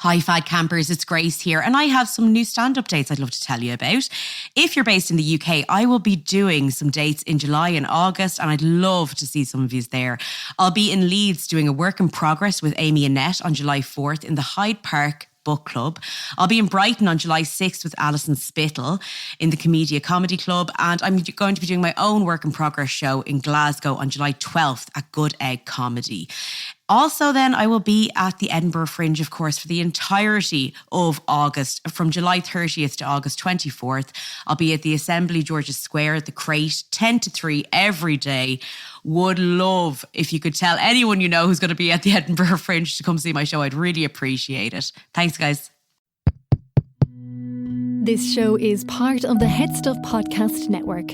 Hi Fad Campers, it's Grace here and I have some new stand updates I'd love to tell you about. If you're based in the UK, I will be doing some dates in July and August and I'd love to see some of you there. I'll be in Leeds doing a work in progress with Amy Annette on July 4th in the Hyde Park Book Club. I'll be in Brighton on July 6th with Alison Spittle in the Comedia Comedy Club, and I'm going to be doing my own work in progress show in Glasgow on July 12th at Good Egg Comedy. Also then, I will be at the Edinburgh Fringe, of course, for the entirety of August, from July 30th to August 24th. I'll be at the Assembly George's Square at the Crate, 10 to 3 every day. Would love if you could tell anyone you know who's going to be at the Edinburgh Fringe to come see my show. I'd really appreciate it. Thanks, guys. This show is part of the Head Stuff Podcast Network.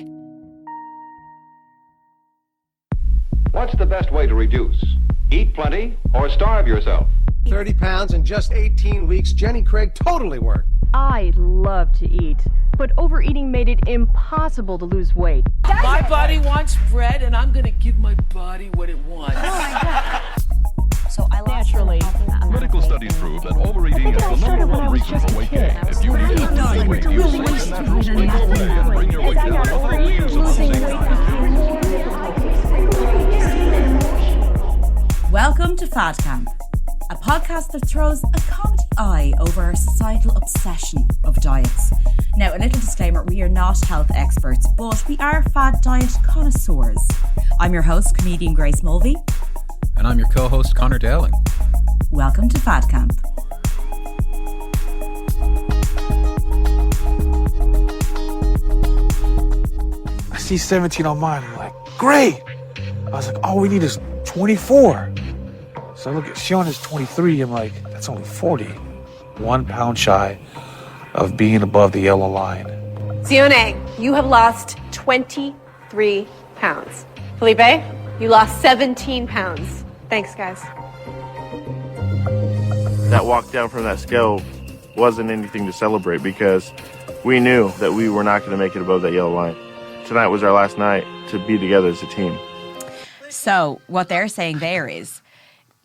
What's the best way to reduce? Eat plenty or starve yourself? 30 pounds in just 18 weeks. Jenny Craig totally worked. I love to eat, but overeating made it impossible to lose weight. My body wants bread, and I'm going to give my body what it wants. Oh my God. So I lost Naturally. Medical studies prove that overeating is the number one reason for weight gain. If you need to lose weight, use safe and natural springs away and bring your weight down without the use of the same diet. Welcome to Fad Camp, a podcast that throws a comedy eye over our societal obsession of diets. Now, a little disclaimer, we are not health experts, but we are fad diet connoisseurs. I'm your host, comedian Grace Mulvey. And I'm your co-host, Connor Dowling. Welcome to Fad Camp. I see 17 on mine. I'm like, great. I was like, all we need is 24. So I look at Sean is 23. I'm like, that's only 40. 1 pound shy of being above the yellow line. Sione, you have lost 23 pounds. Felipe, you lost 17 pounds. Thanks, guys. That walk down from that scale wasn't anything to celebrate because we knew that we were not going to make it above that yellow line. Tonight was our last night to be together as a team. So what they're saying there is,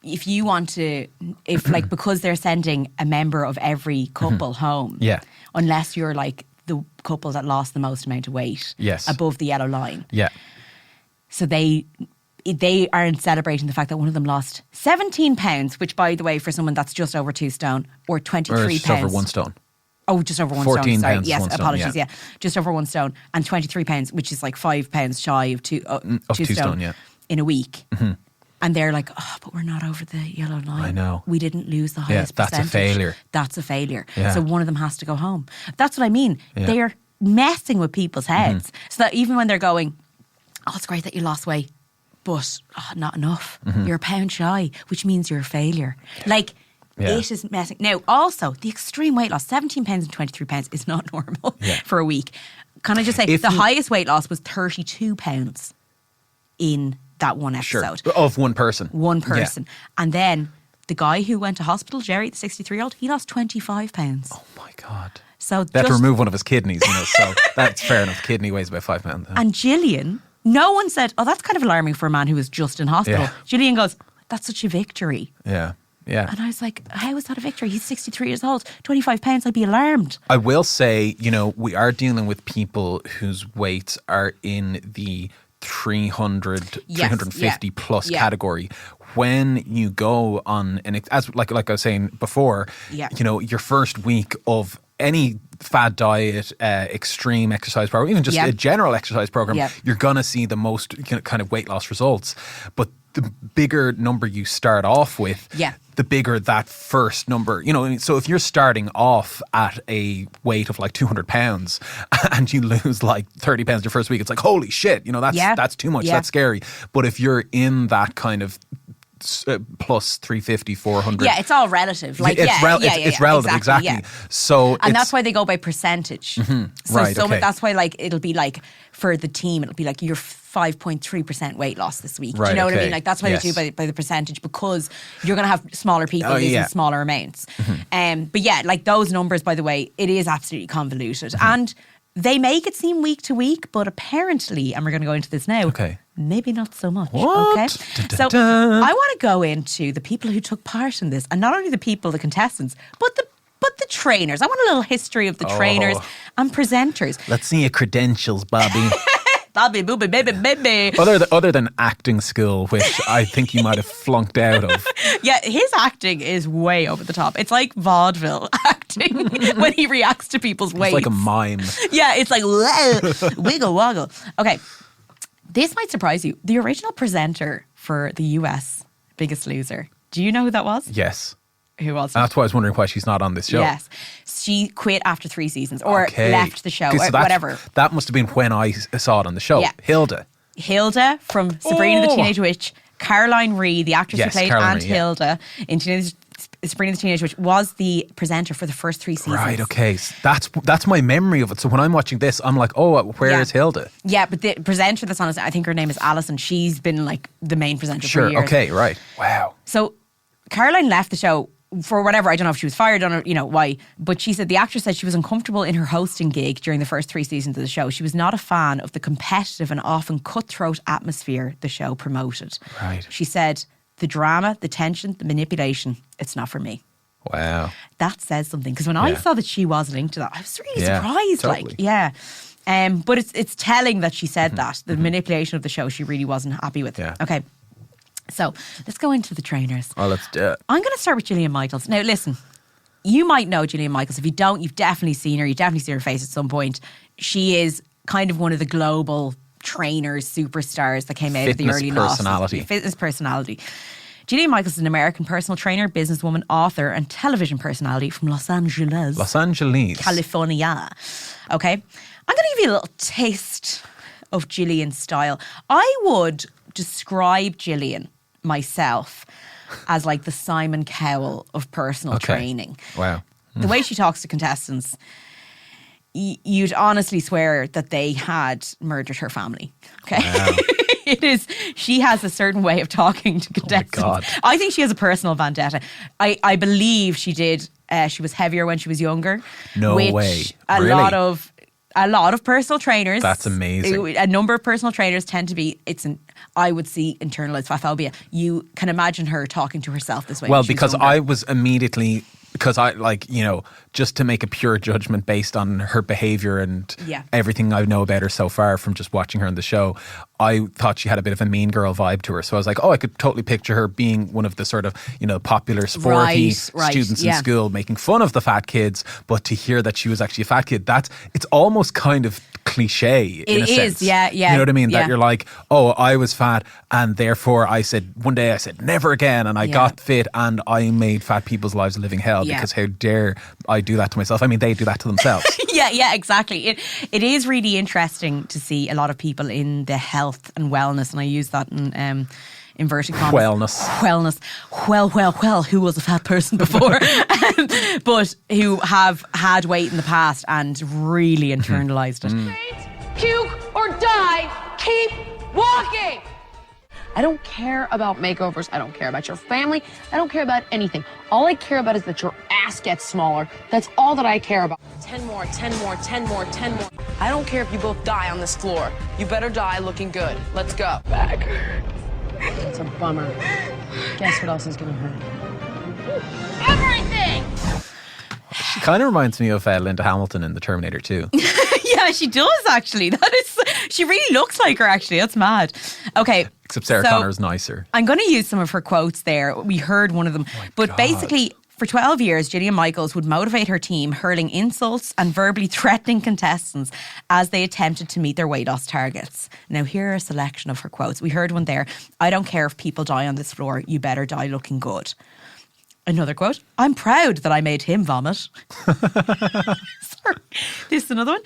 if you want to, because they're sending a member of every couple home, Yeah. unless you're like the couple that lost the most amount of weight, Yes. above the yellow line. Yeah. So they aren't celebrating the fact that one of them lost 17 pounds, which, by the way, for someone that's just over 2 stone, or 23 Or pounds. just over 1 stone. Oh, just over 1 14 stone. Sorry. pounds, Yes, 1 stone, apologies. yeah. Yeah. Just over 1 stone. And 23 pounds, which is like 5 pounds shy of 2 stone, yeah. in a week. Mm-hmm. And they're like, oh, but we're not over the yellow line. I know. We didn't lose the highest that's a percentage. failure. That's a failure. Yeah. So one of them has to go home. That's what I mean. Yeah. They're messing with people's heads. So that even when they're going, oh, it's great that you lost weight, but not enough. You're a pound shy, which means you're a failure. Like, it is messing. Now, also, the extreme weight loss, 17 pounds and 23 pounds is not normal for a week. Can I just say, highest weight loss was 32 pounds in that one episode. Sure. Of one person. One person. Yeah. And then the guy who went to hospital, Jerry, the 63-year-old, he lost 25 pounds. Oh my God. So they had to remove one of his kidneys, so that's fair enough. Kidney weighs about 5 pounds. And Gillian, no one said, oh, that's kind of alarming for a man who was just in hospital. Yeah. Gillian goes, that's such a victory. Yeah. Yeah. And I was like, how is that a victory? He's 63 years old, 25 pounds, I'd be alarmed. I will say, we are dealing with people whose weights are in the 350 plus category. When you go on, as like I was saying before, your first week of any fad diet, extreme exercise program, even just a general exercise program, you're going to see the most kind of weight loss results. But the bigger number you start off with, the bigger that first number. So if you're starting off at a weight of like 200 pounds and you lose like 30 pounds your first week, it's like, holy shit, that's too much, that's scary. But if you're in that kind of plus 350, 400. Yeah, it's all relative. Like, it's relative, exactly. Yeah. So, and that's why they go by percentage. Mm-hmm. So, right, okay. That's why, like, it'll be like for the team, it'll be like your 5.3% weight loss this week. Right, do you know okay. what I mean? Like, that's why they do by the percentage, because you're going to have smaller people losing smaller amounts. Mm-hmm. But yeah, like those numbers, by the way, it is absolutely convoluted. Mm-hmm. And They make it seem week to week, but apparently, and we're going to go into this now. Okay. Maybe not so much. What? Okay. Dun, dun, So dun. I want to go into the people who took part in this, and not only the people, the contestants, but the trainers. I want a little history of the trainers and presenters. Let's see your credentials, Bobby. Bobby, booby, baby, baby. Other than acting school, which I think you might have flunked out of. Yeah, his acting is way over the top. It's like vaudeville acting when he reacts to people's weights. It's like a mime. Yeah, it's like wiggle woggle. Okay, this might surprise you. The original presenter for the US Biggest Loser. Do you know who that was? Yes. Who was it? That's why I was wondering why she's not on this show. Yes. She quit after 3 seasons or left the show, Okay, so whatever. That must have been when I saw it on the show. Yeah. Hilda from Sabrina the Teenage Witch. Caroline Rhee, the actress who played Caroline Aunt Rhee, Hilda in Sabrina the Teenage Witch, was the presenter for the first 3 seasons. Right, okay. So that's my memory of it. So when I'm watching this, I'm like, where is Hilda? Yeah, but the presenter that's on it, I think her name is Alison. She's been like the main presenter for years. Sure, okay, right. Wow. So Caroline left the show for whatever. I don't know if she was fired or why, but she said the actress said she was uncomfortable in her hosting gig during the first 3 seasons of the show. She was not a fan of the competitive and often cutthroat atmosphere the show promoted. Right. She said the drama, the tension, the manipulation, it's not for me. Wow. That says something, because when I saw that she was linked to that, I was really surprised. Totally. But it's telling that she said that the manipulation of the show she really wasn't happy with. Yeah. Okay. So let's go into the trainers. Oh, let's do it. I'm going to start with Gillian Michaels. Now, listen, you might know Gillian Michaels. If you don't, you've definitely seen her. You've definitely seen her face at some point. She is kind of one of the global trainers, superstars that came out of the early 90s. Fitness personality. Gillian Michaels is an American personal trainer, businesswoman, author, and television personality from Los Angeles, California. Okay. I'm going to give you a little taste of Gillian's style. I would describe Gillian myself as like the Simon Cowell of personal training. Wow. The way she talks to contestants, you'd honestly swear that they had murdered her family. Okay. Wow. She has a certain way of talking to contestants. Oh my God. I think she has a personal vendetta. I believe she did. She was heavier when she was younger. No way. A lot of personal trainers. That's amazing. A number of personal trainers tend to be, I would see internalized fat phobia. You can imagine her talking to herself this way. Well, because I was immediately, because I just to make a pure judgment based on her behaviour and everything I know about her so far from just watching her on the show, I thought she had a bit of a mean girl vibe to her. So I was like, I could totally picture her being one of the sort of, popular sporty students in school making fun of the fat kids. But to hear that she was actually a fat kid, it's almost kind of cliche in a sense. Yeah. You know what I mean? That you're like, I was fat and therefore one day I said never again, and I got fit and I made fat people's lives a living hell because how dare I do that to myself? I mean, they do that to themselves. Yeah, exactly. It is really interesting to see a lot of people in the health and wellness, and I use that in inverted commas. Wellness. Well, who was a fat person before? But who have had weight in the past and really internalized it. Puke or die, keep walking. I don't care about makeovers. I don't care about your family. I don't care about anything. All I care about is that your ass gets smaller. That's all that I care about. 10 more, 10 more, 10 more, 10 more. I don't care if you both die on this floor. You better die looking good. Let's go. Back hurts. It's a bummer. Guess what else is going to hurt? Everything! She kind of reminds me of Linda Hamilton in The Terminator 2. Yeah, she does actually. She really looks like her actually. That's mad. Okay. Except Sarah Connor is nicer. I'm going to use some of her quotes there. We heard one of them. Basically, for 12 years, Gillian Michaels would motivate her team, hurling insults and verbally threatening contestants as they attempted to meet their weight loss targets. Now, here are a selection of her quotes. We heard one there. I don't care if people die on this floor. You better die looking good. Another quote. I'm proud that I made him vomit. Sorry. This is another one.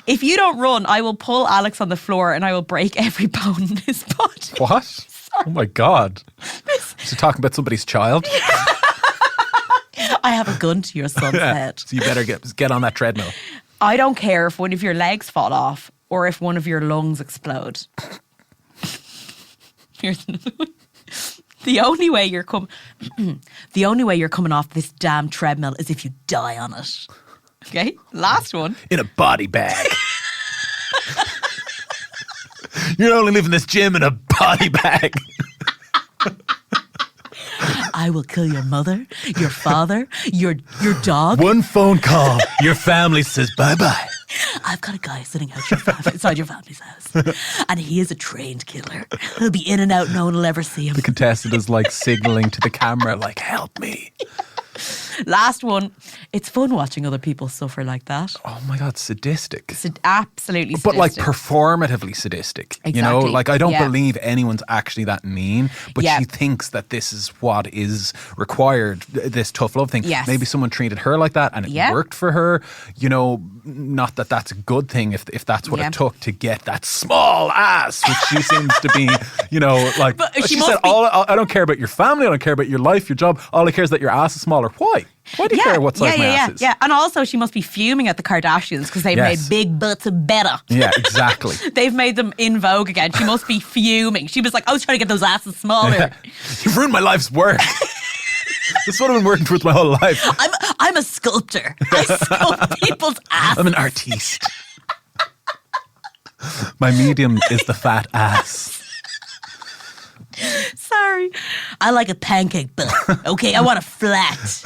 If you don't run, I will pull Alex on the floor and I will break every bone in his body. What? Sorry. Oh my God. Is he talking about somebody's child? I have a gun to your son's head. So you better get on that treadmill. I don't care if one of your legs fall off or if one of your lungs explode. Here's another one. The only way you're coming off this damn treadmill is if you die on it. Okay, last one. In a body bag. You're only leaving this gym in a body bag. I will kill your mother, your father, your dog. One phone call, your family says bye-bye. I've got a guy sitting outside your family's house, and he is a trained killer. He'll be in and out, no one will ever see him. The contestant is like signaling to the camera, like, help me. Last one. It's fun watching other people suffer like that. Oh my God, sadistic. Absolutely sadistic. But like performatively sadistic. Exactly. You know, like I don't believe anyone's actually that mean, but she thinks that this is what is required, this tough love thing. Yes. Maybe someone treated her like that and it worked for her. You know, not that that's a good thing if that's what it took to get that small ass, which she seems to be, you know, like but she said, I don't care about your family, I don't care about your life, your job, all I care is that your ass is smaller. Why? Why do you care what size my ass is? Yeah, and also she must be fuming at the Kardashians because they've made big butts better. Yeah, exactly. They've made them in vogue again. She must be fuming. She was like, I was trying to get those asses smaller. Yeah. You've ruined my life's work. This is what I've been working towards my whole life. I'm a sculptor. I sculpt people's asses. I'm an artiste. My medium is the fat ass. Sorry. I like a pancake butt. Okay, I want a flat.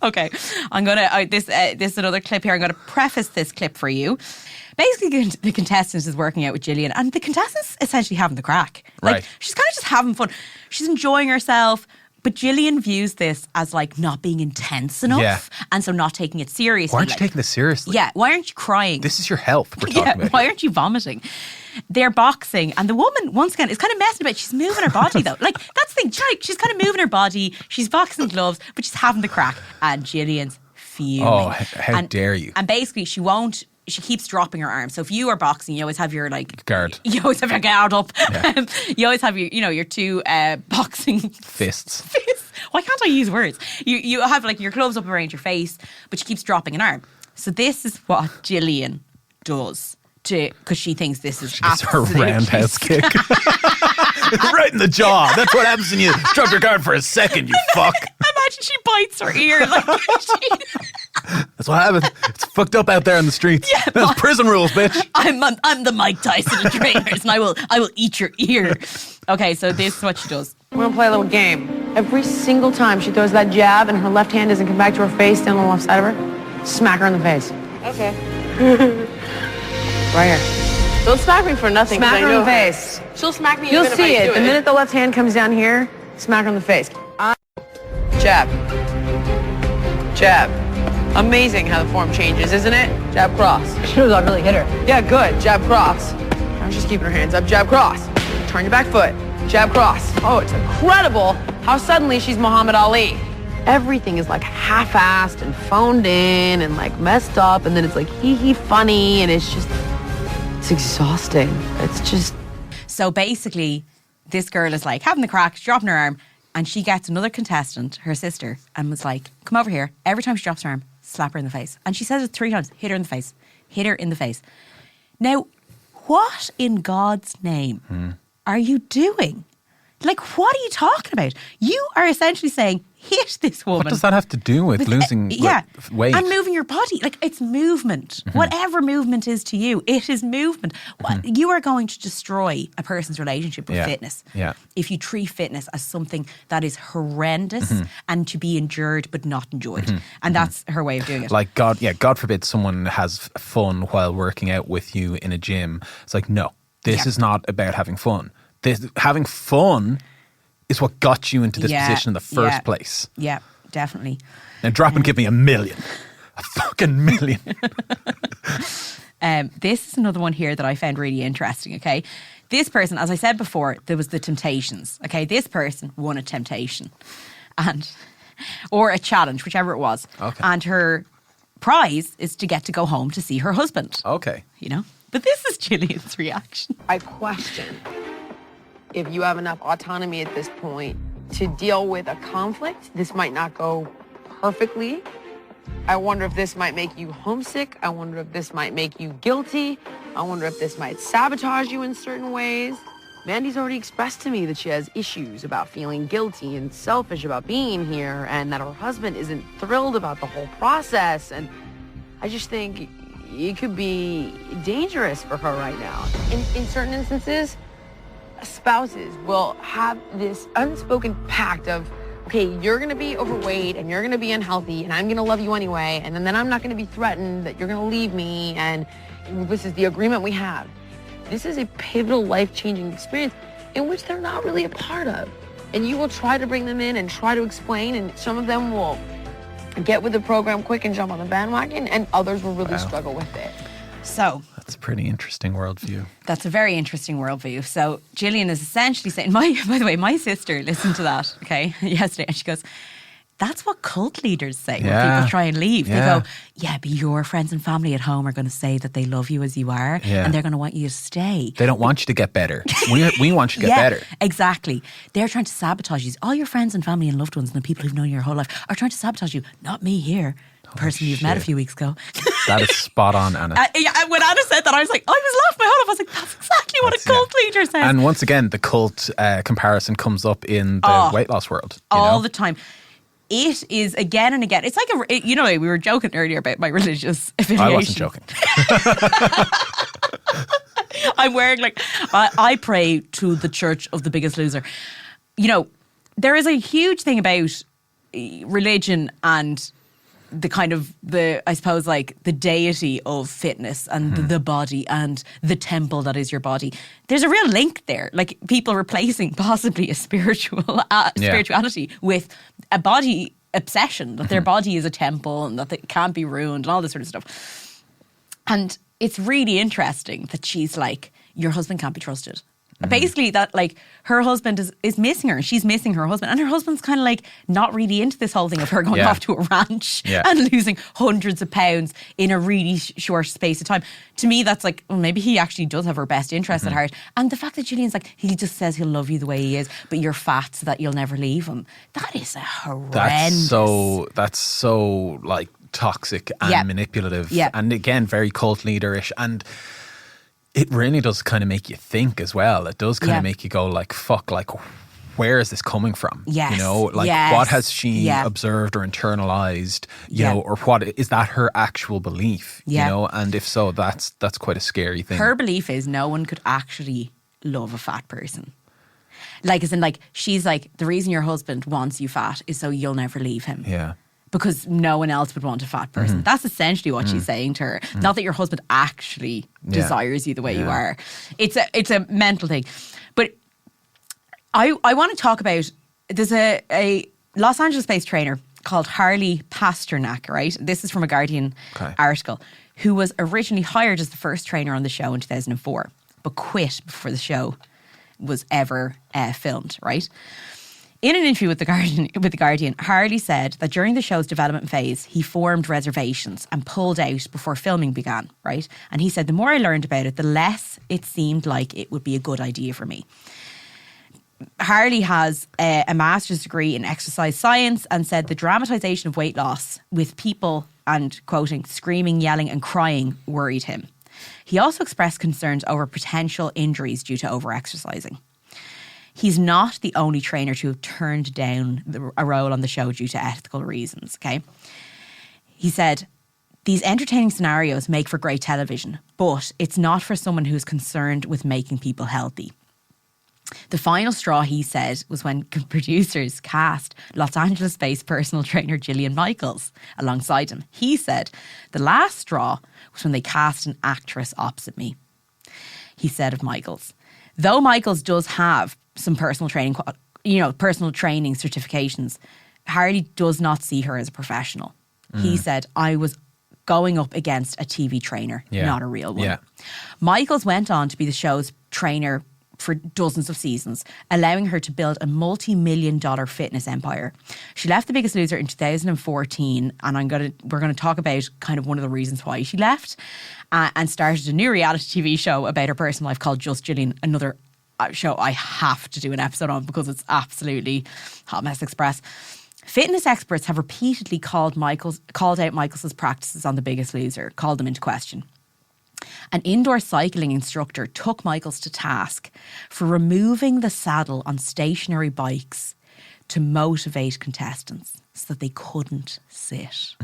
Okay, I'm gonna. This is another clip here. I'm gonna preface this clip for you. Basically, the contestant is working out with Gillian, and the contestant's essentially having the crack. Like, she's kind of just having fun. She's enjoying herself. But Gillian views this as like not being intense enough, and so not taking it seriously. Why aren't you taking this seriously? Yeah, why aren't you crying? This is your health we're talking about. Why aren't you vomiting? They're boxing, and the woman, once again, is kind of messing about. She's moving her body, though. Like, that's the thing. She's kind of moving her body. She's boxing gloves, but she's having the crack. And Gillian's fuming. Oh, how dare you. And basically, she keeps dropping her arm. So if you are boxing, you always have your, like... guard. You always have your guard up. Yeah. You always have your two boxing... Fists. Why can't I use words? You have, like, your gloves up around your face, but she keeps dropping an arm. So this is what Gillian does. Because she thinks this is absolutely... her roundhouse kick. Right in the jaw. That's what happens when you drop your guard for a second, you fuck. Imagine she bites her ear. Like, that's what happens. It's fucked up out there in the streets. Yeah, There's prison rules, bitch. I'm the Mike Tyson of trainers, and I will eat your ear. Okay, so this is what she does. We're gonna play a little game. Every single time she throws that jab and her left hand doesn't come back to her face, stand on the left side of her, smack her in the face. Okay. Right here. Don't smack me for nothing. Smack her in the her. face. She'll smack me. You'll even see if I it. do The minute the left hand comes down here, smack her in the face. Jab. Jab. Amazing how the form changes, isn't it? Jab cross. She knows I really hit her. Yeah, good. Jab cross. Now she's keeping her hands up. Jab cross. Turn your back foot. Jab cross. Oh, it's incredible how suddenly she's Muhammad Ali. Everything is like half-assed and phoned in and like messed up, and then it's like hee-hee funny, and it's exhausting. It's just... So basically, this girl is like having the crack, she's dropping her arm, and she gets another contestant, her sister, and was like, come over here. Every time she drops her arm, slap her in the face. And she says it 3 times, hit her in the face, hit her in the face. Now, what in God's name are you doing? Like, what are you talking about? You are essentially saying, hit this woman. What does that have to do with losing weight? And moving your body. Like, it's movement. Whatever movement is to you, it is movement. You are going to destroy a person's relationship with fitness. Yeah. If you treat fitness as something that is horrendous and to be endured but not enjoyed. And that's her way of doing it. Like, God forbid someone has fun while working out with you in a gym. It's like, no, this is not about having fun. Having fun is what got you into this position in the first place. Yeah, definitely. Now drop and give me $1 million. A fucking $1 million. This is another one here that I found really interesting, okay? This person, as I said before, there was the Temptations, okay? This person won a temptation or a challenge, whichever it was. Okay. And her prize is to get to go home to see her husband. Okay. You know? But this is Gillian's reaction. I question if you have enough autonomy at this point to deal with a conflict. This might not go perfectly. I wonder if this might make you homesick. I wonder if this might make you guilty. I wonder if this might sabotage you in certain ways. Mandy's already expressed to me that she has issues about feeling guilty and selfish about being here, and that her husband isn't thrilled about the whole process. And I just think it could be dangerous for her right now. In certain instances, spouses will have this unspoken pact of, okay, you're going to be overweight and you're going to be unhealthy and I'm going to love you anyway, and then I'm not going to be threatened that you're going to leave me, and this is the agreement we have. This is a pivotal, life-changing experience in which they're not really a part of. And you will try to bring them in and try to explain, and some of them will get with the program quick and jump on the bandwagon, and others will really struggle with it. So that's a pretty interesting worldview. That's a very interesting worldview. So Gillian is essentially saying, by the way, my sister listened to that, okay, yesterday, and she goes, that's what cult leaders say when people try and leave. They go, yeah, but your friends and family at home are going to say that they love you as you are, and they're going to want you to stay. They don't want you to get better. We want you to get better. Exactly. They're trying to sabotage you. All your friends and family and loved ones and the people who've known you your whole life are trying to sabotage you. Not me here. The person you've met a few weeks ago. That is spot on, Anna. When Anna said that, I was like, I was laughing my whole life. I was like, that's exactly what a cult leader says. And once again, the cult comparison comes up in the weight loss world. All the time. It is again and again. It's like we were joking earlier about my religious affiliation. I wasn't joking. I'm wearing I pray to the Church of the Biggest Loser. You know, there is a huge thing about religion and the kind of I suppose the deity of fitness and the body and the temple that is your body. There's a real link there, like people replacing possibly a spirituality with a body obsession, that their body is a temple and that it can't be ruined and all this sort of stuff. And it's really interesting that she's like, your husband can't be trusted. Basically that her husband is missing her and she's missing her husband, and her husband's kind of not really into this whole thing of her going off to a ranch and losing hundreds of pounds in a really short space of time. To me that's maybe he actually does have her best interest at heart. And the fact that Gillian's he just says he'll love you the way he is, but you're fat so that you'll never leave him, that is a horrendous. That's so toxic and manipulative, and again very cult leaderish, and it really does kind of make you think as well. It does kind of make you go fuck, where is this coming from? Yes. You know, what has she observed or internalized, you know, or what is that her actual belief, you know? And if so, that's quite a scary thing. Her belief is no one could actually love a fat person. As in she's the reason your husband wants you fat is so you'll never leave him. Yeah. Because no one else would want a fat person. That's essentially what she's saying to her. Not that your husband actually desires you the way you are. It's a mental thing. But I want to talk about, there's a Los Angeles-based trainer called Harley Pasternak, right? This is from a Guardian article, who was originally hired as the first trainer on the show in 2004, but quit before the show was ever filmed, right? In an interview with the Guardian, Harley said that during the show's development phase, he formed reservations and pulled out before filming began, right? And he said, the more I learned about it, the less it seemed like it would be a good idea for me. Harley has a master's degree in exercise science and said the dramatisation of weight loss with people, and quoting, screaming, yelling and crying worried him. He also expressed concerns over potential injuries due to over-exercising. He's not the only trainer to have turned down a role on the show due to ethical reasons, okay? He said, these entertaining scenarios make for great television, but it's not for someone who's concerned with making people healthy. The final straw, he said, was when producers cast Los Angeles-based personal trainer Jillian Michaels alongside him. He said, the last straw was when they cast an actress opposite me. He said of Michaels, though Michaels does have some personal training, personal training certifications, Harley does not see her as a professional. He said, I was going up against a TV trainer, not a real one. Yeah. Michaels went on to be the show's trainer for dozens of seasons, allowing her to build a multi-million-dollar fitness empire. She left The Biggest Loser in 2014, and we're going to talk about kind of one of the reasons why she left, and started a new reality TV show about her personal life called Just Gillian, another show I have to do an episode on because it's absolutely Hot Mess Express. Fitness experts have repeatedly called out Michaels' practices on The Biggest Loser, called them into question. An indoor cycling instructor took Michaels to task for removing the saddle on stationary bikes to motivate contestants so that they couldn't sit.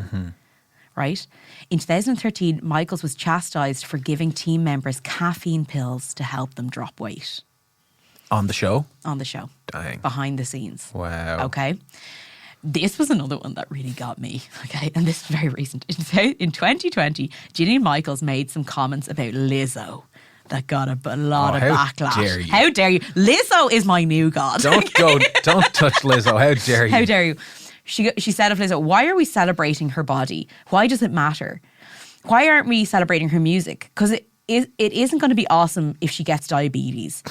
right? In 2013, Michaels was chastised for giving team members caffeine pills to help them drop weight. On the show? On the show. Dang. Behind the scenes. Wow. Okay. This was another one that really got me. Okay. And this is very recent. In 2020, Gillian Michaels made some comments about Lizzo that got a lot of backlash. How dare you? How dare you? Lizzo is my new god. Don't touch Lizzo. How dare you? How dare you? She said of Lizzo, why are we celebrating her body? Why does it matter? Why aren't we celebrating her music? Because it isn't going to be awesome if she gets diabetes.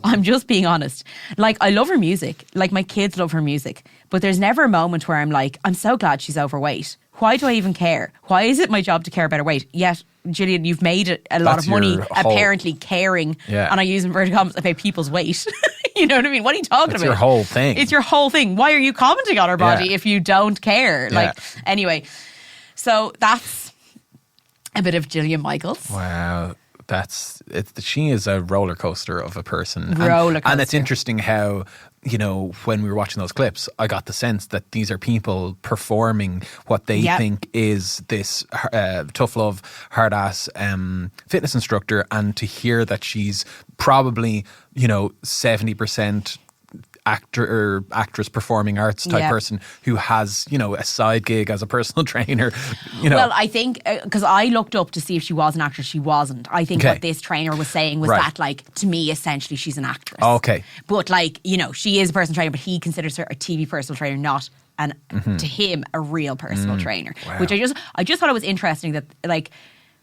I'm just being honest. Like, I love her music. Like, my kids love her music. But there's never a moment where I'm like, I'm so glad she's overweight. Why do I even care? Why is it my job to care about her weight? Yet, Gillian, you've made a lot of money apparently caring, and I use inverted commas, about people's weight. You know what I mean? What are you talking about? It's your whole thing. It's your whole thing. Why are you commenting on her body if you don't care? Yeah. Like, anyway. So that's a bit of Gillian Michaels. Wow. She is a roller coaster of a person. Roller coaster. And it's interesting how, you know, when we were watching those clips, I got the sense that these are people performing what they think is this tough love, hard ass fitness instructor. And to hear that she's probably, 70% actor or actress, performing arts type person who has, a side gig as a personal trainer, Well, I think, because I looked up to see if she was an actress, she wasn't. I think what this trainer was saying was that, like, to me, essentially, she's an actress. Okay. But, like, she is a personal trainer, but he considers her a TV personal trainer, not to him, a real personal trainer. Wow. Which I just thought it was interesting that, like,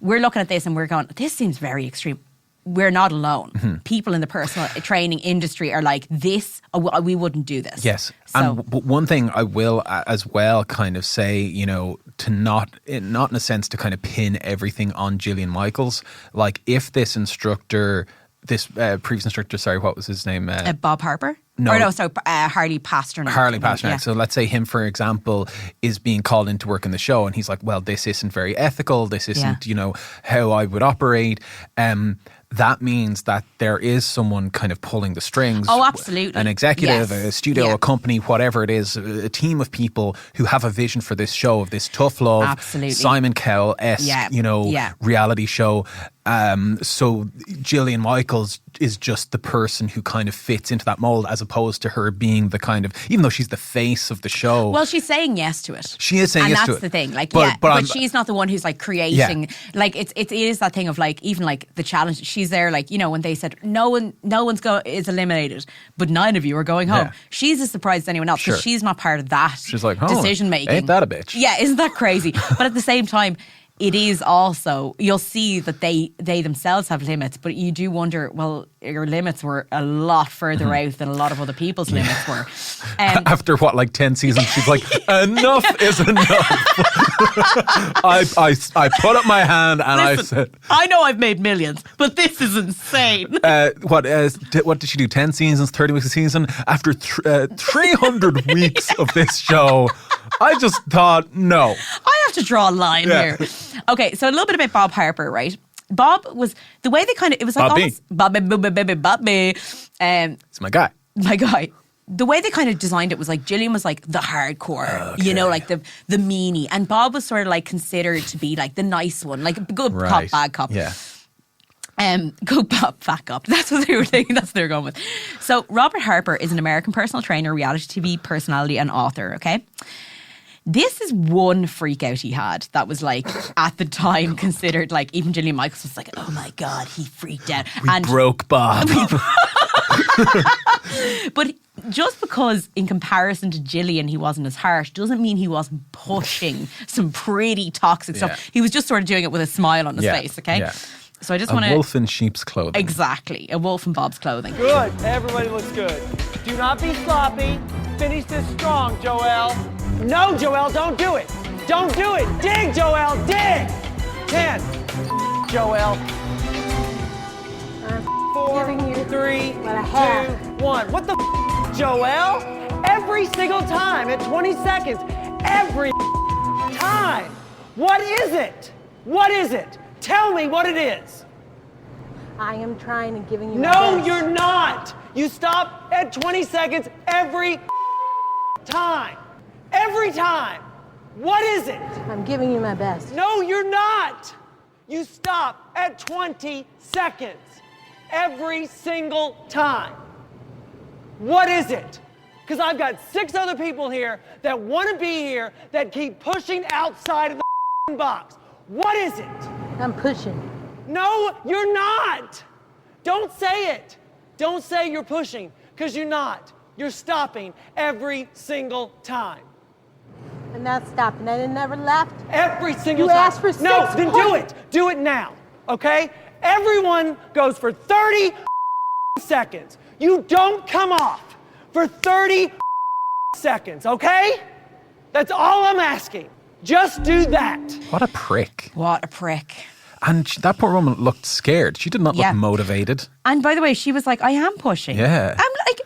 we're looking at this and we're going, this seems very extreme. We're not alone. People in the personal training industry are like, this, we wouldn't do this. Yes. So, but one thing I will as well kind of say, to not in a sense to kind of pin everything on Gillian Michaels. Like, if this instructor, previous instructor, sorry, what was his name? Bob Harper? No. Or no, sorry, Harley Pasternak. Harley Pasternak. Yeah. So let's say him, for example, is being called into work in the show and he's like, well, this isn't very ethical. This isn't, how I would operate. That means that there is someone kind of pulling the strings. Oh, absolutely. An executive, Yes. a studio, a company, whatever it is, a team of people who have a vision for this show, of this tough love, Absolutely. Simon Cowell-esque, reality show. So Gillian Michaels is just the person who kind of fits into that mold, as opposed to her being the kind of, even though she's the face of the show. Well, she's saying yes to it. She is saying yes to it. And that's the thing. Like, but she's not the one who's like creating. Like, it is that thing of like, even like the challenge. She's there, like, when they said no one's is eliminated, but 9 of you are going home. Yeah. She's as surprised as anyone else because she's not part of that. She's like, decision making. Ain't that a bitch? Yeah, isn't that crazy? But at the same time, it is also, you'll see that they themselves have limits, but you do wonder, well, your limits were a lot further out than a lot of other people's limits were. After what, like 10 seasons, she's like, enough is enough. I put up my hand and I said, I know I've made millions, but this is insane. What did she do? 10 seasons, 30 weeks a season? After 300 weeks of this show, I just thought, no. I have to draw a line here. Okay, so a little bit about Bob Harper, right? Bob was, the way they kind of, it was like Bobby. It's my guy. My guy. The way they kind of designed it was like, Gillian was like the hardcore, like the meanie. And Bob was sort of like considered to be like the nice one, like a good cop, bad cop. Yeah. Good cop, fat cop. That's what they were thinking. That's what they were going with. So Robert Harper is an American personal trainer, reality TV personality and author, okay? This is one freak out he had that was like, at the time, considered like, even Gillian Michaels was like, oh my God, he freaked out. We broke Bob. But just because in comparison to Gillian he wasn't as harsh doesn't mean he wasn't pushing some pretty toxic stuff. He was just sort of doing it with a smile on his face, okay? Yeah. So I just want to... A wolf in sheep's clothing. Exactly. A wolf in Bob's clothing. Good. Everybody looks good. Do not be sloppy. Finish this strong, Joelle. No, Joelle, don't do it. Don't do it. Dig, Joelle, dig. 10. Joelle. 4, 3, 2, 1. What the Joelle? Every single time at 20 seconds. Every time. What is it? What is it? Tell me what it is. I am trying and giving you No, you're not. You stop at 20 seconds every time. Every time. What is it? I'm giving you my best. No, you're not. You stop at 20 seconds every single time. What is it? Because I've got 6 other people here that want to be here that keep pushing outside of the box. What is it? I'm pushing. No, you're not. Don't say it. Don't say you're pushing, because you're not. You're stopping every single time. I'm not stopping. I never left. Every single you time. You asked for 6 No, then do points. it. Do it now, okay? Everyone goes for 30 seconds. You don't come off for 30 seconds, okay? That's all I'm asking. Just do that. What a prick. What a prick. And that poor woman looked scared. She did not look motivated. And by the way, she was like, I am pushing. Yeah. I'm like,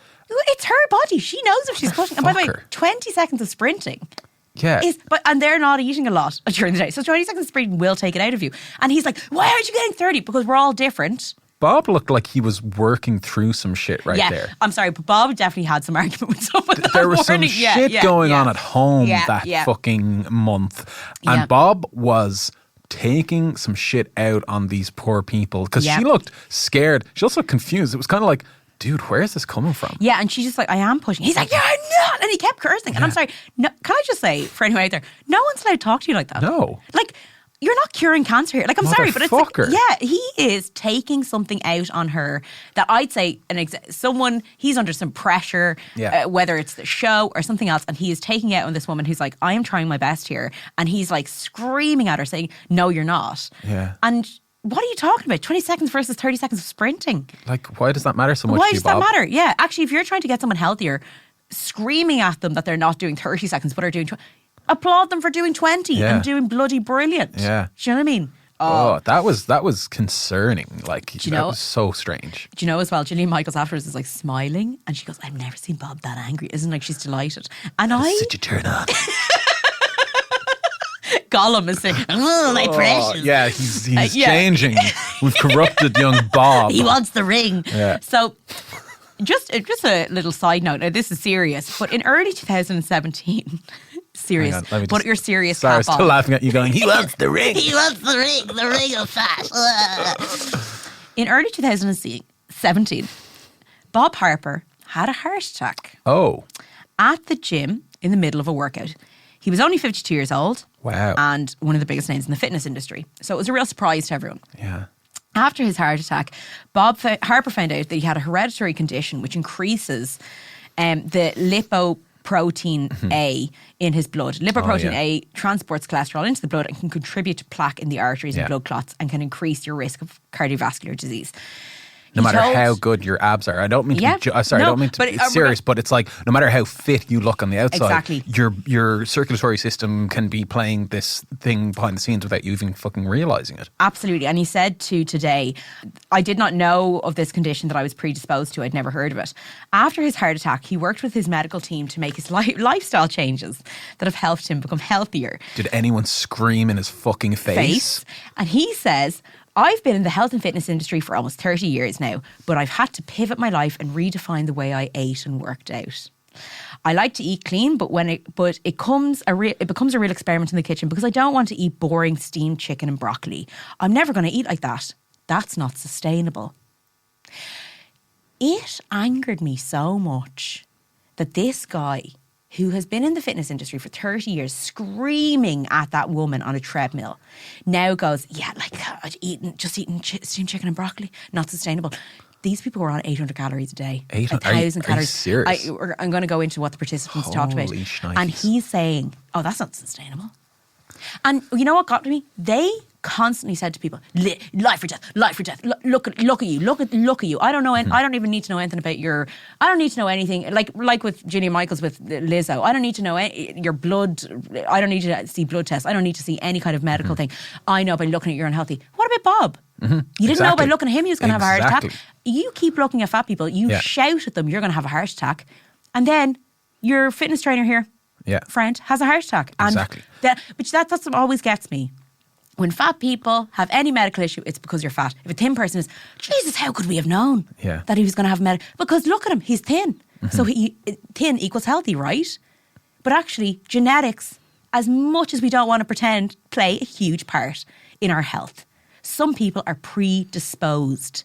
it's her body. She knows if she's pushing. And by the way, 20 seconds of sprinting. Yeah. And they're not eating a lot during the day. So 20 seconds of sprinting will take it out of you. And he's like, why aren't you getting 30? Because we're all different. Bob looked like he was working through some shit right there. I'm sorry, but Bob definitely had some argument with someone. There was some shit going on at home that yeah. fucking month. And Bob was taking some shit out on these poor people because she looked scared. She also looked confused. It was kind of like, dude, where is this coming from? Yeah, and she's just like, I am pushing. He's like, yeah, I'm not. And he kept cursing. And I'm sorry, no, can I just say, for anyone out there, no one's allowed to talk to you like that. No. Like, you're not curing cancer here. Like, I'm sorry, but it's like, he is taking something out on her that I'd say he's under some pressure, whether it's the show or something else, and he is taking it out on this woman who's like, I am trying my best here. And he's like screaming at her saying, no, you're not. Yeah. And what are you talking about? 20 seconds versus 30 seconds of sprinting. Like, why does that matter so much Why to you, does that Bob? matter? Yeah, actually, if you're trying to get someone healthier, screaming at them that they're not doing 30 seconds but are doing 20, applaud them for doing 20 and doing bloody brilliant. Yeah. Do you know what I mean? Oh, that was concerning. Like, that was so strange. Do you know as well, Gillian Michaels afterwards is like smiling and she goes, I've never seen Bob that angry. Isn't like she's delighted. And Such a turn on. Gollum is saying, oh, my precious. Yeah, he's changing. We've corrupted young Bob. He wants the ring. Yeah. So, just a little side note. Now, this is serious, but in early 2017, serious, but you're serious. Sorry, still laughing at you going, he wants the ring. He wants the ring of fat. In early 2017, Bob Harper had a heart attack. Oh. At the gym in the middle of a workout. He was only 52 years old. Wow. And one of the biggest names in the fitness industry. So it was a real surprise to everyone. Yeah. After his heart attack, Harper found out that he had a hereditary condition which increases the lipoprotein A in his blood. Lipoprotein A transports cholesterol into the blood and can contribute to plaque in the arteries and blood clots and can increase your risk of cardiovascular disease. No matter how good your abs are. I don't mean to be I don't mean to be serious, but it's like no matter how fit you look on the outside, your circulatory system can be playing this thing behind the scenes without you even fucking realising it. Absolutely. And he said to Today, I did not know of this condition that I was predisposed to. I'd never heard of it. After his heart attack, he worked with his medical team to make his lifestyle changes that have helped him become healthier. Did anyone scream in his fucking face? And he says, I've been in the health and fitness industry for almost 30 years now, but I've had to pivot my life and redefine the way I ate and worked out. I like to eat clean, but it becomes a real experiment in the kitchen because I don't want to eat boring steamed chicken and broccoli. I'm never going to eat like that. That's not sustainable. It angered me so much that this guy, who has been in the fitness industry for 30 years, screaming at that woman on a treadmill, now goes, just eating steamed chicken and broccoli, not sustainable. These people were on 800 calories a day. 1,000 calories. Are you serious? I'm going to go into what the participants talked about. Shnikes. And he's saying, oh, that's not sustainable. And you know what got to me? They constantly said to people, life or death, life or death. Look at you. I don't know. I don't even need to know anything about I don't need to know anything. Like with Gillian Michaels with Lizzo. I don't need to know your blood. I don't need to see blood tests. I don't need to see any kind of medical thing. I know by looking at you're unhealthy. What about Bob? You didn't know by looking at him he was going to have a heart attack. You keep looking at fat people. You shout at them, you're going to have a heart attack. And then your fitness trainer here, friend, has a heart attack. Exactly. That's what always gets me. When fat people have any medical issue, it's because you're fat. If a thin person is, Jesus, how could we have known that he was going to have a medical? Because look at him, he's thin. So thin equals healthy, right? But actually, genetics as much as we don't want to pretend, play a huge part in our health. Some people are predisposed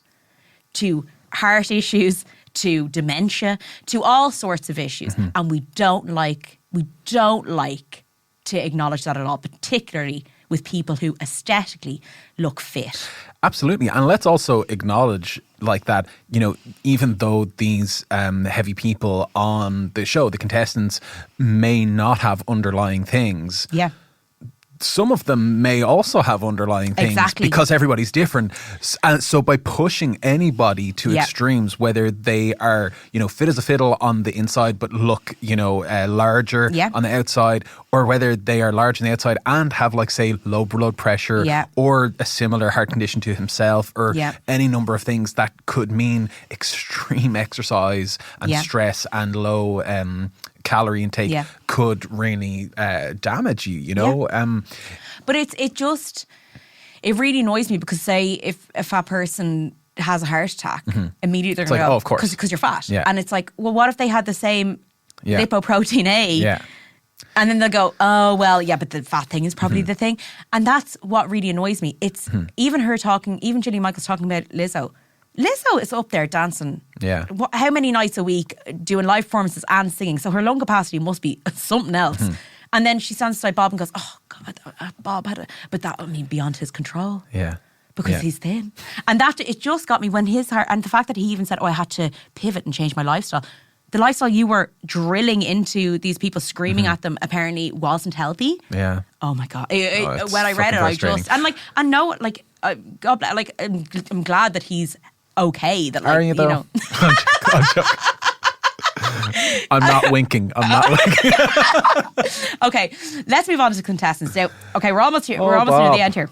to heart issues, to dementia, to all sorts of issues. And we don't like to acknowledge that at all, particularly with people who aesthetically look fit. Absolutely. And let's also acknowledge like that, you know, even though these heavy people on the show, the contestants, may not have underlying things. Yeah. Some of them may also have underlying things because everybody's different. And so by pushing anybody to extremes, whether they are, you know, fit as a fiddle on the inside but look, you know, larger on the outside, or whether they are large on the outside and have, like, say, low blood pressure or a similar heart condition to himself, or any number of things that could mean extreme exercise and stress and low calorie intake could really damage you, you know. But it really annoys me because, say, if a fat person has a heart attack, immediately they're going to go, of course, because you're fat. And it's like, well, what if they had the same lipoprotein A? And then they'll go, oh, well, yeah, but the fat thing is probably the thing. And that's what really annoys me. It's even her talking, even Gillian Michaels talking about Lizzo. Lizzo is up there dancing. Yeah. How many nights a week doing live performances and singing? So her lung capacity must be something else. And then she stands beside Bob and goes, oh, God, Bob had but that, I mean, beyond his control. Yeah. Because he's thin. And that, it just got me when his heart, and the fact that he even said, oh, I had to pivot and change my lifestyle. The lifestyle you were drilling into these people, screaming at them, apparently wasn't healthy. Yeah. Oh my God. When I read it, I just, and like, I know, like, God, like, I'm glad that he's okay. That, like, are you though? You know. I'm joking. I'm not winking. I'm not winking. Okay, let's move on to the contestants. Now, okay, we're almost here. We're almost near the end here.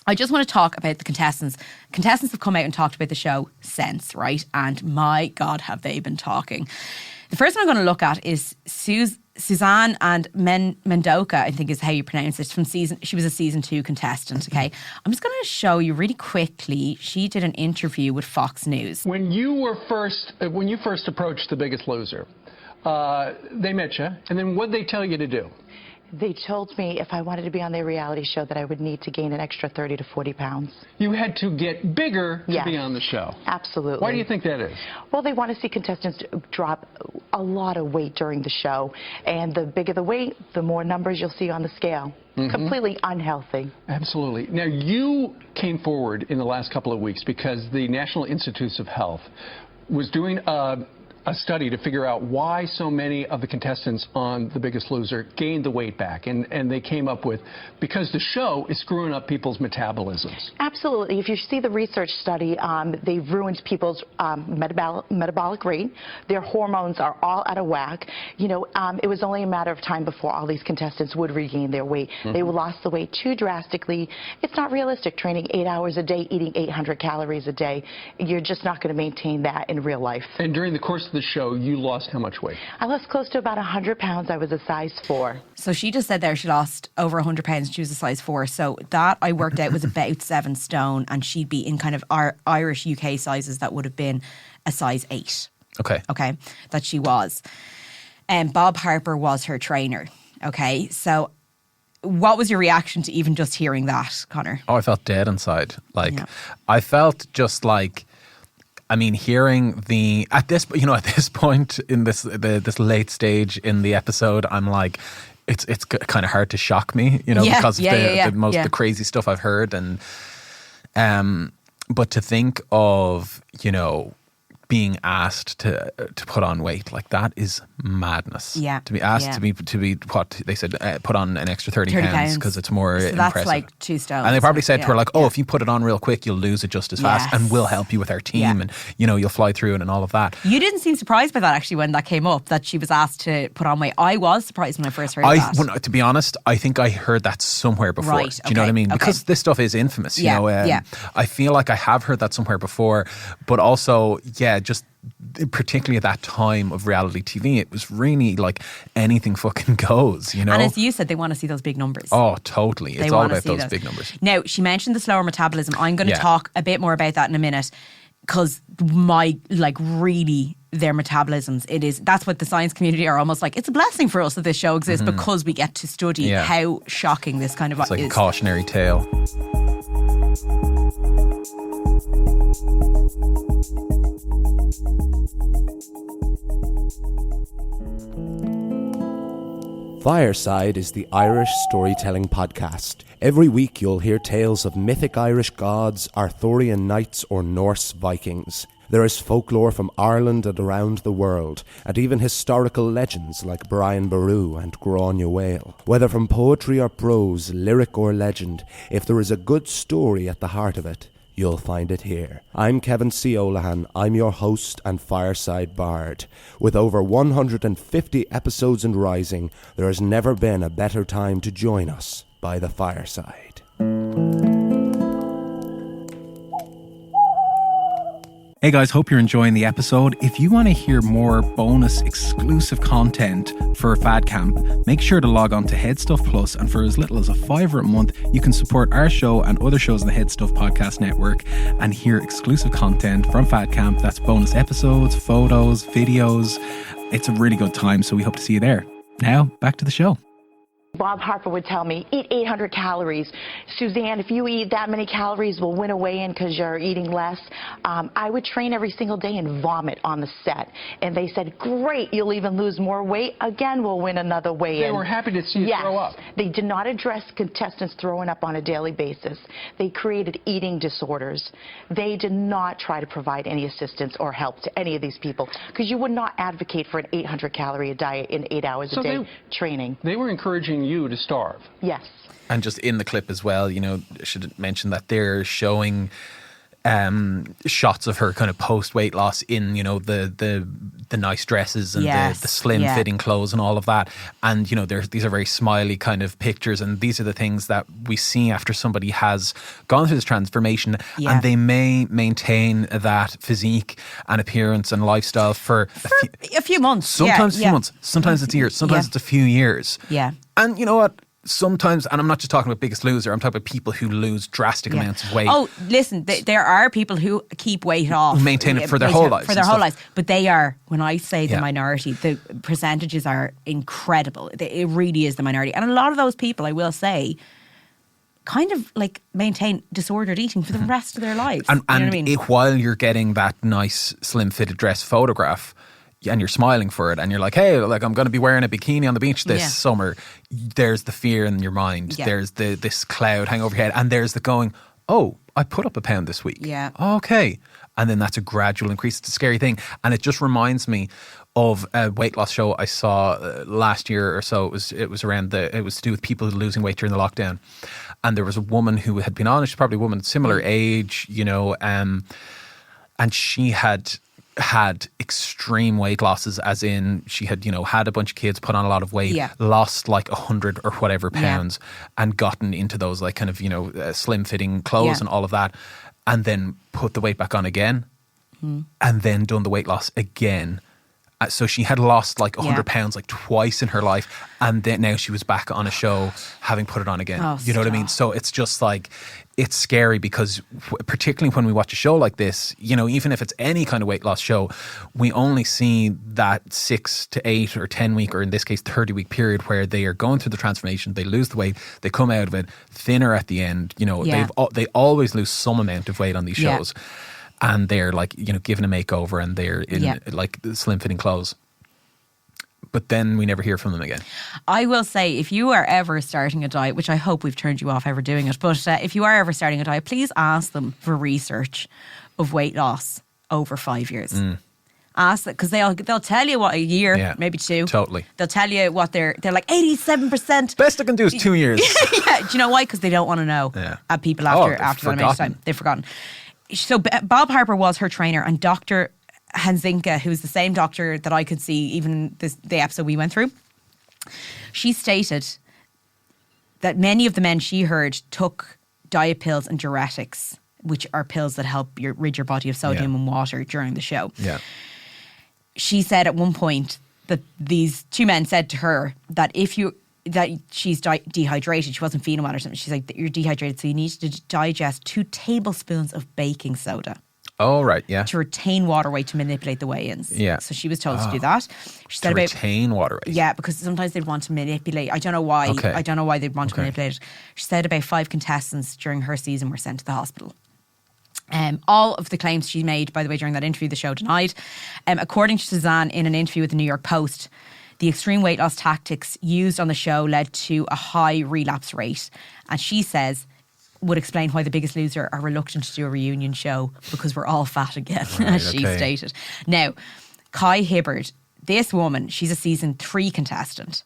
I just want to talk about the contestants. Contestants have come out and talked about the show since, right? And my God, have they been talking. The first one I'm going to look at is Suzanne and Mendoka, I think is how you pronounce it, she was a season 2 contestant, okay? I'm just going to show you really quickly. She did an interview with Fox News. When you first approached The Biggest Loser, they met you, and then what did they tell you to do? They told me if I wanted to be on their reality show that I would need to gain an extra 30 to 40 pounds. You had to get bigger to be on the show. Absolutely. Why do you think that is? Well, they want to see contestants drop a lot of weight during the show. And the bigger the weight, the more numbers you'll see on the scale. Completely unhealthy. Absolutely. Now, you came forward in the last couple of weeks because the National Institutes of Health was doing a study to figure out why so many of the contestants on The Biggest Loser gained the weight back. And they came up with, because the show is screwing up people's metabolisms. Absolutely. If you see the research study, they've ruined people's metabolic rate. Their hormones are all out of whack. You know, it was only a matter of time before all these contestants would regain their weight. They lost the weight too drastically. It's not realistic training 8 hours a day, eating 800 calories a day. You're just not going to maintain that in real life. And during the course of the show, you lost how much weight? I lost close to about 100 pounds. I was a size 4. So she just said there she lost over 100 pounds. She was a size 4. So that I worked out was about 7 stone, and she'd be in kind of our Irish UK sizes that would have been a size 8. Okay. Okay, that she was. And Bob Harper was her trainer. Okay, so what was your reaction to even just hearing that, Connor? Oh, I felt dead inside. Like, I felt just like, I mean, hearing at this point in this late stage in the episode, I'm like, it's kind of hard to shock me, you know, because of the crazy stuff I've heard, and but to think of, you know, being asked to put on weight, like, that is madness. Yeah. To be asked to be what they said, put on an extra 30 pounds because it's more so impressive. That's like 2 stones. And they probably said to her, like, oh, if you put it on real quick, you'll lose it just as fast, and we'll help you with our team, and, you know, you'll fly through it and all of that. You didn't seem surprised by that, actually, when that came up, that she was asked to put on weight. I was surprised when I first heard that. Well, to be honest, I think I heard that somewhere before. Right, Do you know what I mean? Because this stuff is infamous, you know. I feel like I have heard that somewhere before, but also, just particularly at that time of reality TV, it was really like anything fucking goes, you know. And as you said, they want to see those big numbers. Oh, totally. It's all about those big numbers. Now, she mentioned the slower metabolism. I'm going to talk a bit more about that in a minute, because my, like, really their metabolisms. That's what the science community are almost like. It's a blessing for us that this show exists because we get to study how shocking this kind of it's like is. a cautionary tale. Fireside is the Irish storytelling podcast. Every week you'll hear tales of mythic Irish gods, Arthurian knights or Norse Vikings. There is folklore from Ireland and around the world, and even historical legends like Brian Boru and Gráinne Whale. Whether from poetry or prose, lyric or legend, if there is a good story at the heart of it, you'll find it here. I'm Kevin C. Olahan. I'm your host and Fireside Bard. With over 150 episodes and rising, there has never been a better time to join us by the fireside. Hey guys, hope you're enjoying the episode. If you want to hear more bonus exclusive content for Fad Camp, make sure to log on to Head Stuff Plus, and for as little as $5 a month, you can support our show and other shows in the Head Stuff Podcast Network and hear exclusive content from Fad Camp. That's bonus episodes, photos, videos. It's a really good time, so we hope to see you there. Now, back to the show. Bob Harper would tell me, eat 800 calories. Suzanne, if you eat that many calories, we'll win a weigh-in because you're eating less. I would train every single day and vomit on the set. And they said, great, you'll even lose more weight. Again, we'll win another weigh-in. They were happy to see you throw up. They did not address contestants throwing up on a daily basis. They created eating disorders. They did not try to provide any assistance or help to any of these people because you would not advocate for an 800-calorie diet in 8 hours a day training. They were encouraging you to starve. Yes. And just in the clip as well, I should mention that they're showing shots of her kind of post weight loss in the nice dresses and the slim fitting clothes and all of that, and these are very smiley kind of pictures, and these are the things that we see after somebody has gone through this transformation and they may maintain that physique and appearance and lifestyle for a few months, sometimes a few months, sometimes it's years, sometimes it's a few years, and you know what, sometimes, and I'm not just talking about Biggest Loser, I'm talking about people who lose drastic amounts of weight. Oh, listen, there are people who keep weight off. Who maintain it for their whole lives. For their whole lives. But they are, when I say the minority, the percentages are incredible. It really is the minority. And a lot of those people, I will say, kind of like maintain disordered eating for the rest of their lives. And, you know what I mean? While you're getting that nice slim fitted dress photograph, and you're smiling for it, and you're like, hey, like I'm going to be wearing a bikini on the beach this summer. There's the fear in your mind. Yeah. There's this cloud hanging over your head, and there's the going, oh, I put up a pound this week. Yeah. Okay. And then that's a gradual increase. It's a scary thing. And it just reminds me of a weight loss show I saw last year or so. It was to do with people losing weight during the lockdown. And there was a woman who had been on, she's probably a woman similar age, and she had extreme weight losses, as in she had had a bunch of kids, put on a lot of weight, lost like 100 or whatever pounds, and gotten into those like kind of slim fitting clothes and all of that, and then put the weight back on again, and then done the weight loss again. So she had lost like 100 pounds like twice in her life, and then now she was back on a show having put it on again. Oh, you know what I mean? So it's just like, it's scary because particularly when we watch a show like this, even if it's any kind of weight loss show, we only see that 6 to 8 or 10 week, or in this case 30 week period where they are going through the transformation, they lose the weight, they come out of it thinner at the end. They always lose some amount of weight on these shows. And they're like, given a makeover, and they're in like slim fitting clothes. But then we never hear from them again. I will say, if you are ever starting a diet, which I hope we've turned you off ever doing it, but if you are ever starting a diet, please ask them for research of weight loss over 5 years. Ask that, because they'll tell you what a year, maybe 2. Totally. They'll tell you what they're like 87%. Best I can do is 2 years. Do you know why? Because they don't want to know people after that amount of time. They've forgotten. So Bob Harper was her trainer, and Dr. Hanzinka, who's the same doctor that I could see even the episode we went through, she stated that many of the men she heard took diet pills and diuretics, which are pills that help rid your body of sodium and water during the show. Yeah. She said at one point that these 2 men said to her that that she's dehydrated, she wasn't feeling well or something. She's like, you're dehydrated, so you need to digest 2 tablespoons of baking soda. Oh, right, yeah. to retain water weight to manipulate the weigh-ins. Yeah. So she was told to do that. She To retain water weight. Yeah, because sometimes they'd want to manipulate. I don't know why. Okay. I don't know why they'd want to Okay. manipulate it. She said about 5 contestants during her season were sent to the hospital. All of the claims she made, by the way, during that interview, the show denied. According to Suzanne, in an interview with the New York Post, the extreme weight loss tactics used on the show led to a high relapse rate. And she says, would explain why The Biggest Loser are reluctant to do a reunion show because we're all fat again, as she stated. Now, Kai Hibbard, this woman, she's a season 3 contestant,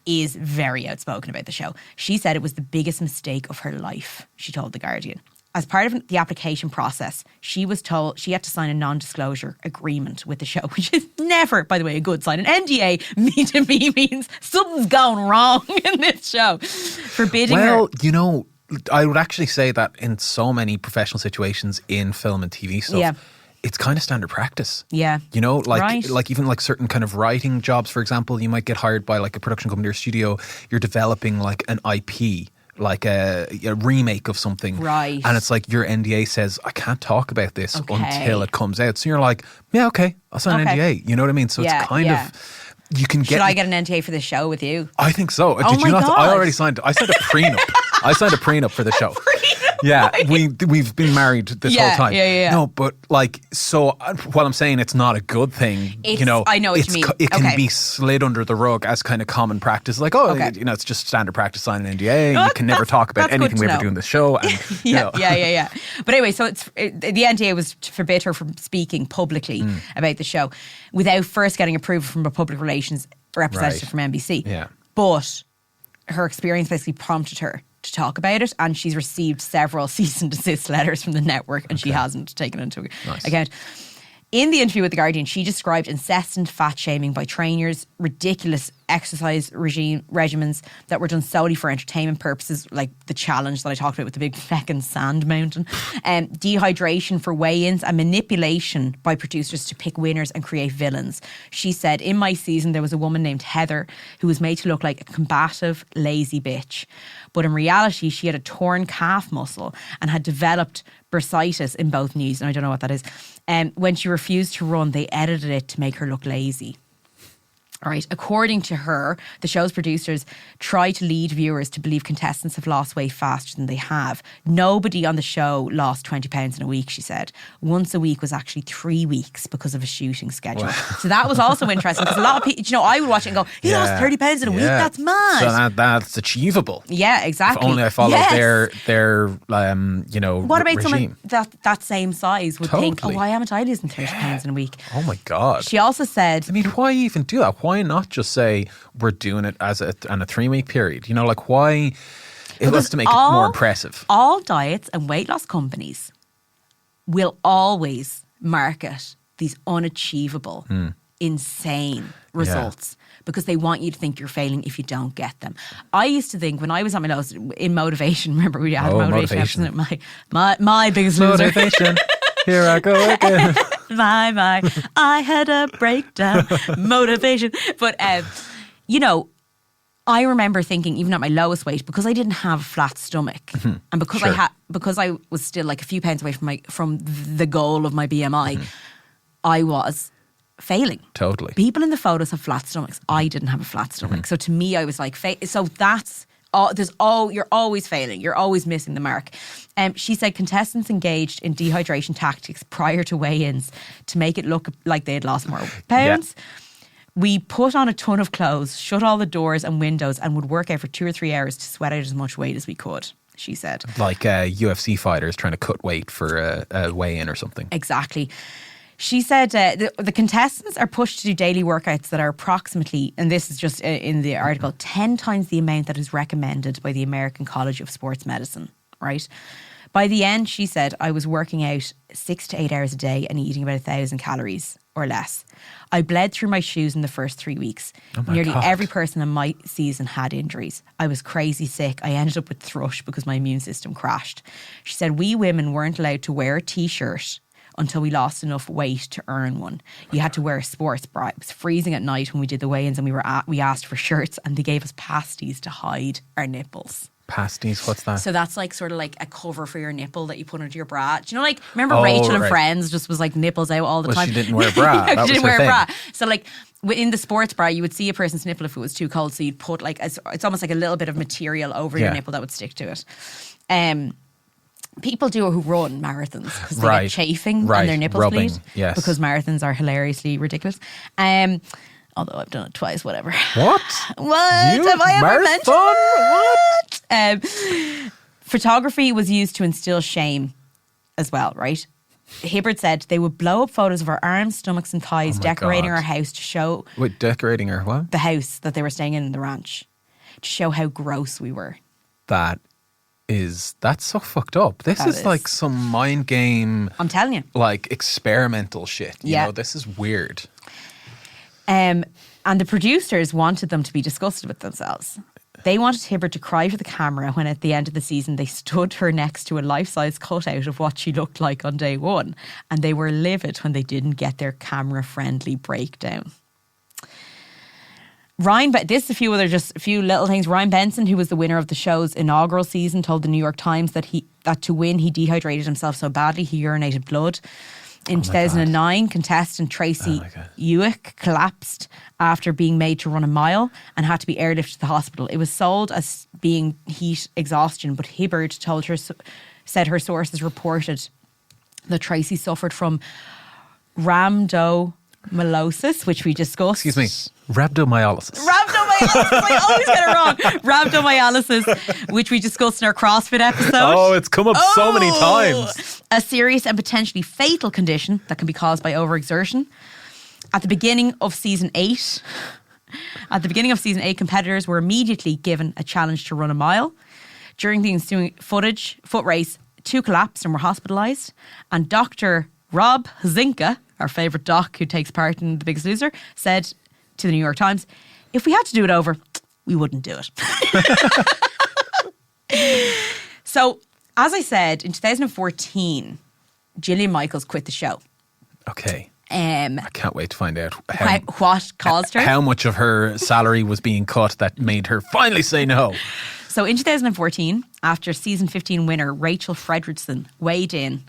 is very outspoken about the show. She said it was the biggest mistake of her life, she told The Guardian. As part of the application process, she was told she had to sign a non-disclosure agreement with the show, which is never, by the way, a good sign. An NDA, to me, means something's going wrong in this show. Forbidding her... Well, you know, I would actually say that in so many professional situations in film and TV stuff, it's kind of standard practice. Yeah. You know, like Right. like even like certain kind of writing jobs, for example, you might get hired by like a production company or studio. You're developing like an IP, like a remake of something. Right. And it's like your NDA says, I can't talk about this Okay. until it comes out. So you're like, yeah, okay, I'll sign an Okay. NDA. You know what I mean? So Yeah, it's kind yeah. of, you can get... Should I get an NDA for this show with you? I think so. Oh Did my you not? God. I already signed a prenup. I signed a prenup for the show. Yeah, we've been married this whole time. Yeah. No, but like, so while I'm saying it's not a good thing, It's- you know, I know what you mean. It can Okay. be slid under the rug as kind of common practice. Like, oh, Okay. you know, it's just standard practice signing an NDA. No, you can never talk about that's good anything to we ever know. do in the show. And, you know. Yeah. But anyway, so the NDA was to forbid her from speaking publicly about the show without first getting approval from a public relations representative Right. from NBC. Yeah. But her experience basically prompted her to talk about it, and she's received several cease and desist letters from the network, and she hasn't taken it into account. In the interview with The Guardian, she described incessant fat shaming by trainers, ridiculous exercise regimens that were done solely for entertainment purposes, like the challenge that I talked about with the big feckin' sand mountain, dehydration for weigh-ins, and manipulation by producers to pick winners and create villains. She said, in my season, there was a woman named Heather who was made to look like a combative, lazy bitch. But in reality, she had a torn calf muscle and had developed bursitis in both knees, and I don't know what that is. When she refused to run, they edited it to make her look lazy. All right. According to her, the show's producers try to lead viewers to believe contestants have lost weight faster than they have. Nobody on the show lost 20 pounds in a week, she said. Once a week was actually 3 weeks because of a shooting schedule. Wow. So that was also interesting because a lot of people, you know, I would watch it and go, he lost 30 pounds in a week? That's mad. So that's achievable. Yeah, exactly. If only I followed Yes. their you know, What about regime. someone that same size would think, oh, Totally. why haven't I losing 30 pounds in a week? Oh my God. She also said... I mean, why even do that? Why not just say we're doing it as a 3-week period? You know, like why... It was to make it more impressive. All diets and weight loss companies will always market these unachievable, insane results because they want you to think you're failing if you don't get them. I used to think when I was at my lowest in motivation, remember we had a motivation episode, my biggest loser. Motivation. Here I go again. My, I had a breakdown. Motivation. But, you know, I remember thinking, even at my lowest weight, because I didn't have a flat stomach, and because because I was still like a few pounds away from the goal of my BMI, I was failing. Totally. People in the photos have flat stomachs. I didn't have a flat stomach. So to me, I was like, so that's... you're always failing. You're always missing the mark. She said contestants engaged in dehydration tactics prior to weigh-ins to make it look like they had lost more pounds. Yeah. We put on a ton of clothes, shut all the doors and windows, and would work out for 2 or 3 hours to sweat out as much weight as we could, she said. Like UFC fighters trying to cut weight for a weigh-in or something. Exactly. She said the contestants are pushed to do daily workouts that are approximately, and this is just in the article, 10 times the amount that is recommended by the American College of Sports Medicine, right? By the end, she said, I was working out 6 to 8 hours a day and eating about 1,000 calories or less. I bled through my shoes in the first 3 weeks. Nearly every person in my season had injuries. I was crazy sick. I ended up with thrush because my immune system crashed. She said, we women weren't allowed to wear a t-shirt until we lost enough weight to earn one. You had to wear a sports bra. It was freezing at night when we did the weigh-ins and we asked for shirts and they gave us pasties to hide our nipples. Pasties, what's that? So that's like sort of like a cover for your nipple that you put under your bra. Do you know, like, remember Oh, Rachel and right. Friends just was like nipples out all the Well, time? she didn't wear a bra. That She was didn't her wear a thing. bra. So like in the sports bra, you would see a person's nipple if it was too cold. So you'd put like, it's almost like a little bit of material over your Yeah. nipple that would stick to it. People do who run marathons because they Right. get chafing Right. and their nipples Rubbing, bleed. yes. Because marathons are hilariously ridiculous. Although I've done it twice, whatever. What? What? You Have I ever mentioned marathon? what? Photography was used to instill shame as well, right? Hibbert said they would blow up photos of our arms, stomachs and thighs, Oh my decorating God. our house to show Wait, decorating her what? the house that they were staying in the ranch, to show how gross we were. That's so fucked up. This That is is. like some mind game, I'm telling you. like experimental shit. You Yeah. know, this is weird. And the producers wanted them to be disgusted with themselves. They wanted Hibbert to cry for the camera when at the end of the season they stood her next to a life-size cutout of what she looked like on day one. And they were livid when they didn't get their camera-friendly breakdown. This is just a few little things. Ryan Benson, who was the winner of the show's inaugural season, told the New York Times that to win he dehydrated himself so badly he urinated blood. In 2009, contestant Tracy Ewick collapsed after being made to run a mile and had to be airlifted to the hospital. It was sold as being heat exhaustion, but Hibbert said her sources reported that Tracy suffered from rhabdomyolysis, which we discussed. Excuse me, rhabdomyolysis. I always get it wrong. Rhabdomyolysis, which we discussed in our CrossFit episode. Oh, it's come up so many times. A serious and potentially fatal condition that can be caused by overexertion. At the beginning of season 8, competitors were immediately given a challenge to run a mile. During the ensuing foot race, 2 collapsed and were hospitalised. And Dr. Rob Zinka, our favourite doc who takes part in The Biggest Loser, said to the New York Times, if we had to do it over, we wouldn't do it. So, as I said, in 2014, Gillian Michaels quit the show. Okay. I can't wait to find out what caused her. How much of her salary was being cut that made her finally say no. So in 2014, after season 15 winner Rachel Fredrickson weighed in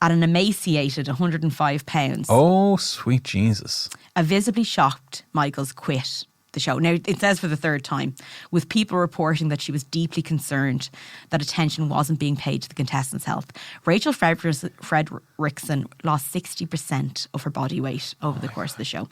at an emaciated 105 pounds. Oh, sweet Jesus. A visibly shocked Michaels quit the show. Now, it says for the third time, with people reporting that she was deeply concerned that attention wasn't being paid to the contestants' health. Rachel Fredrickson lost 60% of her body weight over the course of the show.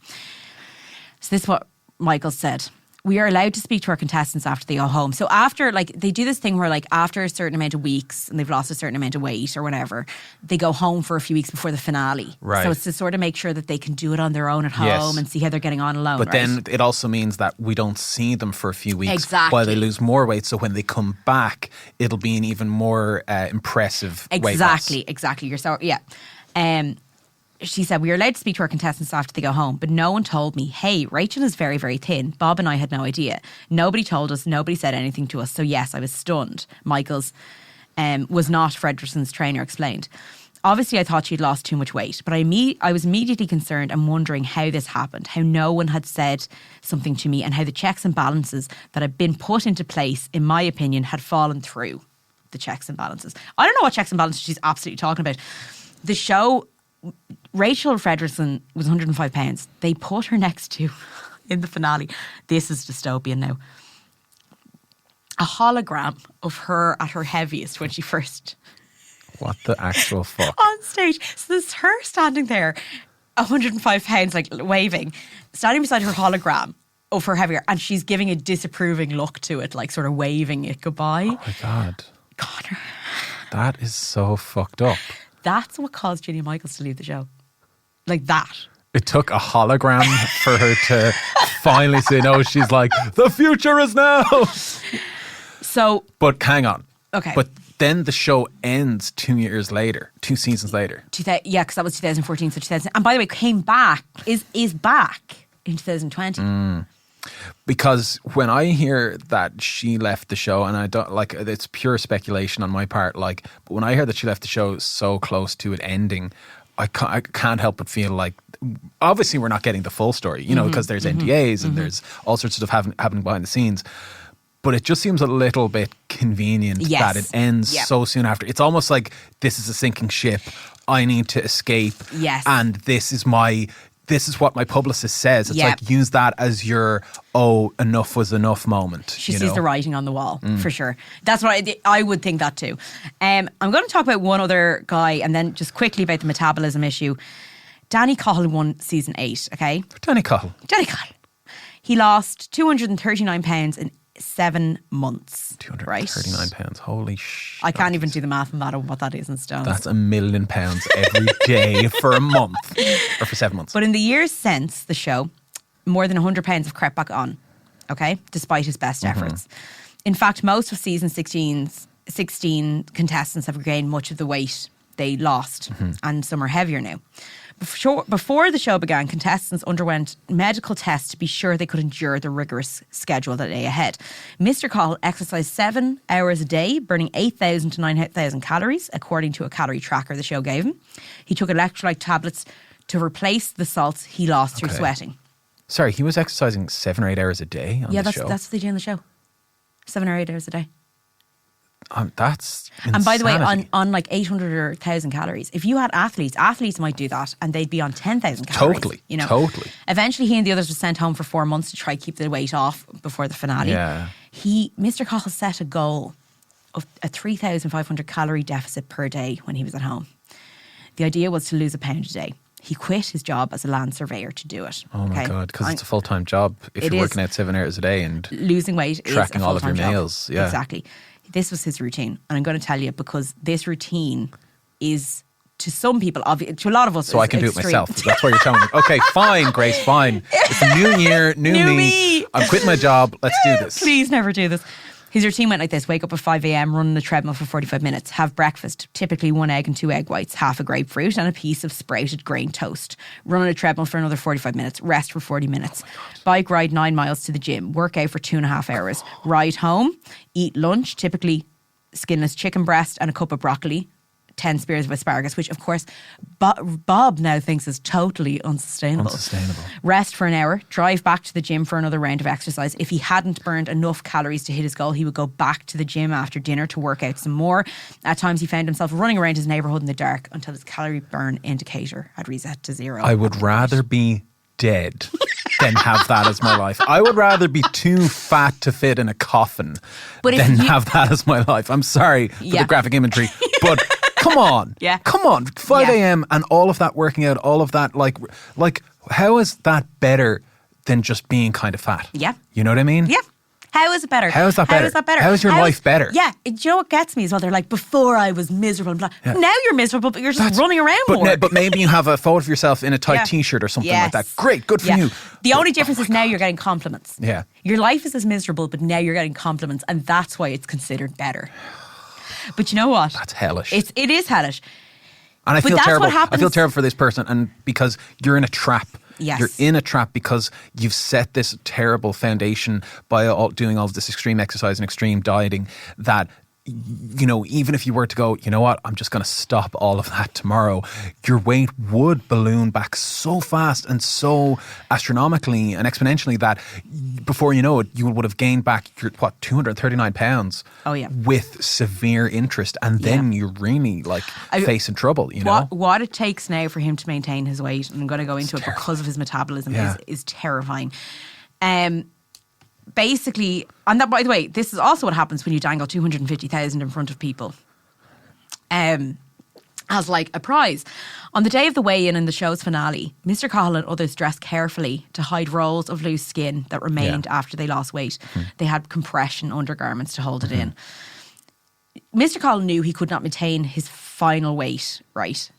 So this is what Michaels said. We are allowed to speak to our contestants after they go home. So after, like, they do this thing where, like, after a certain amount of weeks and they've lost a certain amount of weight or whatever, they go home for a few weeks before the finale. Right. So it's to sort of make sure that they can do it on their own at home Yes. and see how they're getting on alone. But right? then it also means that we don't see them for a few weeks Exactly. while they lose more weight. So when they come back, it'll be an even more impressive weight loss. Exactly. You're so, yeah. She said, we are allowed to speak to our contestants after they go home, but no one told me, hey, Rachel is very, very thin. Bob and I had no idea. Nobody told us. Nobody said anything to us. So yes, I was stunned. Michaels was not Fredrickson's trainer, explained. Obviously, I thought she'd lost too much weight, but I was immediately concerned and wondering how this happened, how no one had said something to me, and how the checks and balances that had been put into place, in my opinion, had fallen through. The checks and balances. I don't know what checks and balances she's absolutely talking about. The show... Rachel Fredrickson was 105 pounds. They put her next to, in the finale, this is dystopian now, a hologram of her at her heaviest when she first... What the actual fuck? On stage. So there's her standing there, 105 pounds, like waving, standing beside her hologram of her heavier, and she's giving a disapproving look to it, like sort of waving it goodbye. Oh my God. Connor. That is so fucked up. That's what caused Gillian Michaels to leave the show. Like that. It took a hologram for her to finally say no. She's like, the future is now. So. But hang on. Okay. But then the show ends 2 seasons later. Yeah, because that was 2014. So 2000. And by the way, came back, is back in 2020. Because when I hear that she left the show, and I don't like, it's pure speculation on my part, like, but when I hear that she left the show so close to it ending, I can't help but feel like, obviously we're not getting the full story, you know, because there's NDAs and there's all sorts of stuff happening behind the scenes. But it just seems a little bit convenient that it ends so soon after. It's almost like this is a sinking ship. I need to escape. Yes. And this is what my publicist says. It's like, use that as your, enough was enough moment. She sees the writing on the wall, for sure. That's what I would think that too. I'm going to talk about one other guy and then just quickly about the metabolism issue. Danny Cahill won season 8, okay? Danny Cahill. He lost 239 pounds in 7 months. 239 pounds. Holy shit. I can't even do the math on that on what that is in stones. That's £1 million every day for a month. Or for 7 months. But in the years since the show, more than 100 pounds have crept back on, okay? Despite his best efforts. In fact, most of season 16 contestants have regained much of the weight they lost, and some are heavier now. Before the show began, contestants underwent medical tests to be sure they could endure the rigorous schedule that lay ahead. Mr. Cahill exercised 7 hours a day, burning 8,000 to 9,000 calories, according to a calorie tracker the show gave him. He took electrolyte tablets to replace the salts he lost through sweating. Sorry, he was exercising 7 or 8 hours a day on the show? Yeah, that's what they do in the show. 7 or 8 hours a day. That's insanity. And by the way, on like 800 or 1,000 calories. If you had athletes might do that and they'd be on 10,000 calories. Totally. Eventually he and the others were sent home for 4 months to try to keep the weight off before the finale. Yeah. Mr. Cahill set a goal of a 3,500 calorie deficit per day when he was at home. The idea was to lose a pound a day. He quit his job as a land surveyor to do it. Oh my God, because it's a full-time job if you're working out 7 hours a day and losing weight, tracking is a all of your full-time meals. job. Yeah. Exactly. This was his routine. And I'm going to tell you, because this routine is, to some people, to a lot of us, so I can do it myself. That's what you're telling me. Okay, fine, Grace, fine. It's a new year, new me. I'm quitting my job. Let's do this. Please never do this. His routine went like this: wake up at 5 a.m, run on the treadmill for 45 minutes, have breakfast, typically 1 egg and 2 egg whites, half a grapefruit and a piece of sprouted grain toast. Run on a treadmill for another 45 minutes, rest for 40 minutes. Bike ride 9 miles to the gym, work out for 2.5 hours, ride home, eat lunch, typically skinless chicken breast and a cup of broccoli, 10 spears of asparagus, which of course Bob now thinks is totally unsustainable. Rest for an hour, drive back to the gym for another round of exercise. If he hadn't burned enough calories to hit his goal, he would go back to the gym after dinner to work out some more. At times he found himself running around his neighbourhood in the dark until his calorie burn indicator had reset to 0. I would rather be dead than have that as my life. I would rather be too fat to fit in a coffin than have that as my life. I'm sorry for the graphic imagery, but come on. Come on. 5 a.m. and all of that working out, all of that, like how is that better than just being kind of fat? Yeah. You know what I mean? Yeah. How is it better? How is that better? How is your life better? Yeah. Do you know what gets me as well? They're like, before I was miserable. Blah. Yeah. Now you're miserable, but you're just running around more. But maybe you have a photo of yourself in a tight t-shirt or something like that. Great. Good for you. The only difference is now you're getting compliments. Yeah. Your life is as miserable, but now you're getting compliments, and that's why it's considered better. But you know what? That's hellish. It is hellish. And I feel terrible. I feel terrible for this person, and because you're in a trap. Yes. You're in a trap because you've set this terrible foundation by doing all of this extreme exercise and extreme dieting that, you know, even if you were to go, you know what, I'm just going to stop all of that tomorrow, your weight would balloon back so fast and so astronomically and exponentially that before you know it, you would have gained back your, 239 pounds with severe interest. And then you're really facing trouble, you know? What it takes now for him to maintain his weight, and I'm going to go into it because of his metabolism, is terrifying. Basically, and that, by the way, this is also what happens when you dangle 250,000 in front of people as like a prize. On the day of the weigh-in in the show's finale, Mr. Cahill and others dressed carefully to hide rolls of loose skin that remained after they lost weight. They had compression undergarments to hold it in. Mr. Cahill knew he could not maintain his final weight, right?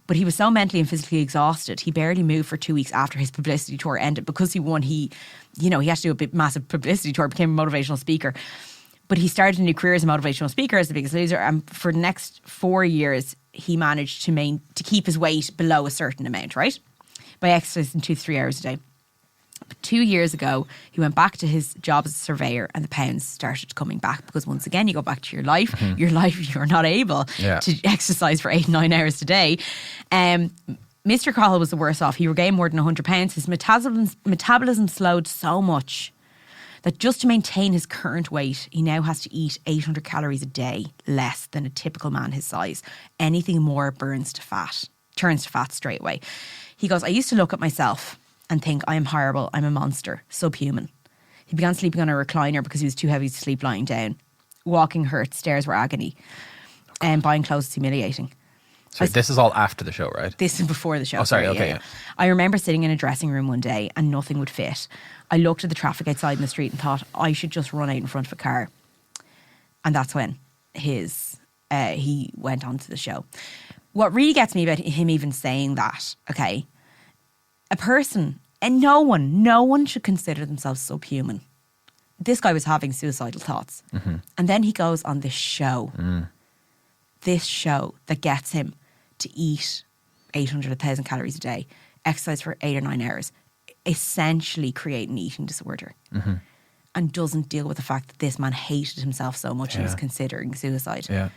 But he was so mentally and physically exhausted, he barely moved for 2 weeks after his publicity tour ended. Because he won, he had to do a big, massive publicity tour, became a motivational speaker. But he started a new career as a motivational speaker, as The Biggest Loser. And for the next 4 years, he managed to keep his weight below a certain amount, right? By exercising 2 to 3 hours a day. But 2 years ago, he went back to his job as a surveyor and the pounds started coming back because once again, you go back to your life, you're not able to exercise for 8-9 hours a day. Mr. Cahill was the worst off. He regained more than 100 pounds. His metabolism slowed so much that just to maintain his current weight, he now has to eat 800 calories a day less than a typical man his size. Anything more turns to fat straight away. He goes, I used to look at myself and think, I am horrible, I'm a monster, subhuman. He began sleeping on a recliner because he was too heavy to sleep lying down. Walking hurt, stairs were agony, and buying clothes was humiliating. So this is all after the show, right? This is before the show. Oh, sorry. Okay. Yeah. I remember sitting in a dressing room one day and nothing would fit. I looked at the traffic outside in the street and thought I should just run out in front of a car. And that's when he went on to the show. What really gets me about him even saying that, okay, a person, and no one should consider themselves subhuman. This guy was having suicidal thoughts. Mm-hmm. And then he goes on this show. This show that gets him to eat 800, 1,000 calories a day, exercise for 8 or 9 hours, essentially create an eating disorder, and doesn't deal with the fact that this man hated himself so much and was considering suicide. Yeah.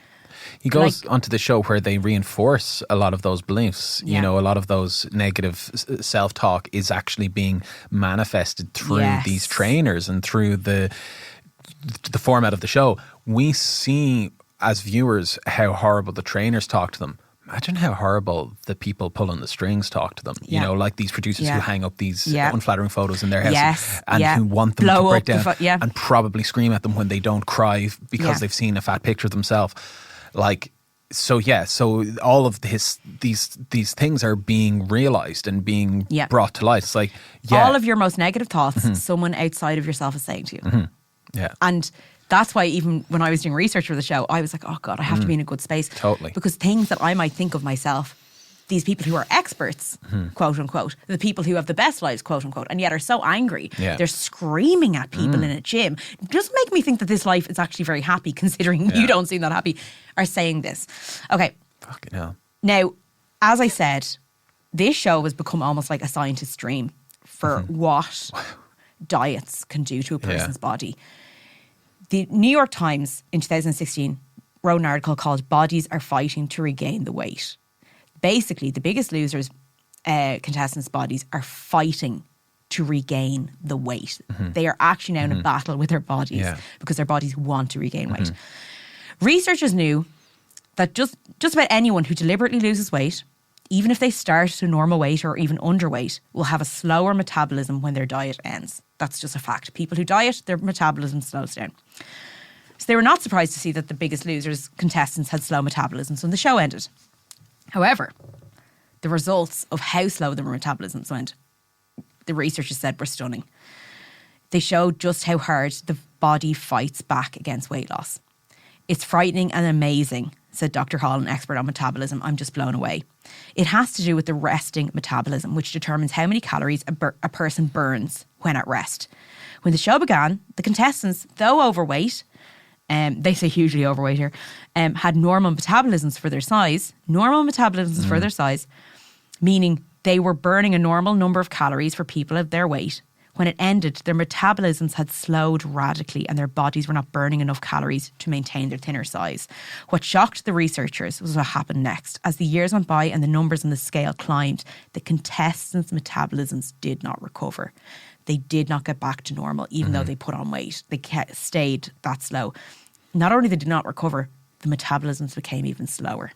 He goes onto the show where they reinforce a lot of those beliefs. You know, a lot of those negative self-talk is actually being manifested through these trainers and through the format of the show. We see as viewers how horrible the trainers talk to them. Imagine how horrible the people pulling the strings talk to them. You know, like these producers who hang up these unflattering photos in their house and who want them to break down and probably scream at them when they don't cry because they've seen a fat picture of themselves. So all of these things are being realised and being brought to light. It's like, all of your most negative thoughts, someone outside of yourself is saying to you. Yeah. And that's why even when I was doing research for the show, I was like, oh God, I have to be in a good space. Totally. Because things that I might think of myself, these people who are experts, quote unquote, the people who have the best lives, quote unquote, and yet are so angry, they're screaming at people in a gym. It doesn't make me think that this life is actually very happy, considering you don't seem that happy, are saying this. Okay. Fucking hell. Now, as I said, this show has become almost like a scientist's dream for what diets can do to a person's body. The New York Times in 2016 wrote an article called Bodies Are Fighting to Regain the Weight. Basically, the Biggest Losers contestants' bodies are fighting to regain the weight. They are actually now in a battle with their bodies because their bodies want to regain weight. Researchers knew that just about anyone who deliberately loses weight, even if they start to normal weight or even underweight, will have a slower metabolism when their diet ends. That's just a fact. People who diet, their metabolism slows down. So they were not surprised to see that the Biggest Losers contestants had slow metabolisms when the show ended. However, the results of how slow their metabolisms went, the researchers said, were stunning. They showed just how hard the body fights back against weight loss. It's frightening and amazing, said Dr. Hall, an expert on metabolism. I'm just blown away. It has to do with the resting metabolism, which determines how many calories a person burns when at rest. When the show began, the contestants, though overweight, they say hugely overweight here, had normal metabolisms for their size. Normal metabolisms for their size, meaning they were burning a normal number of calories for people of their weight. When it ended, their metabolisms had slowed radically and their bodies were not burning enough calories to maintain their thinner size. What shocked the researchers was what happened next. As the years went by and the numbers on the scale climbed, the contestants' metabolisms did not recover. They did not get back to normal, even though they put on weight. They stayed that slow. Not only did they not recover, the metabolisms became even slower.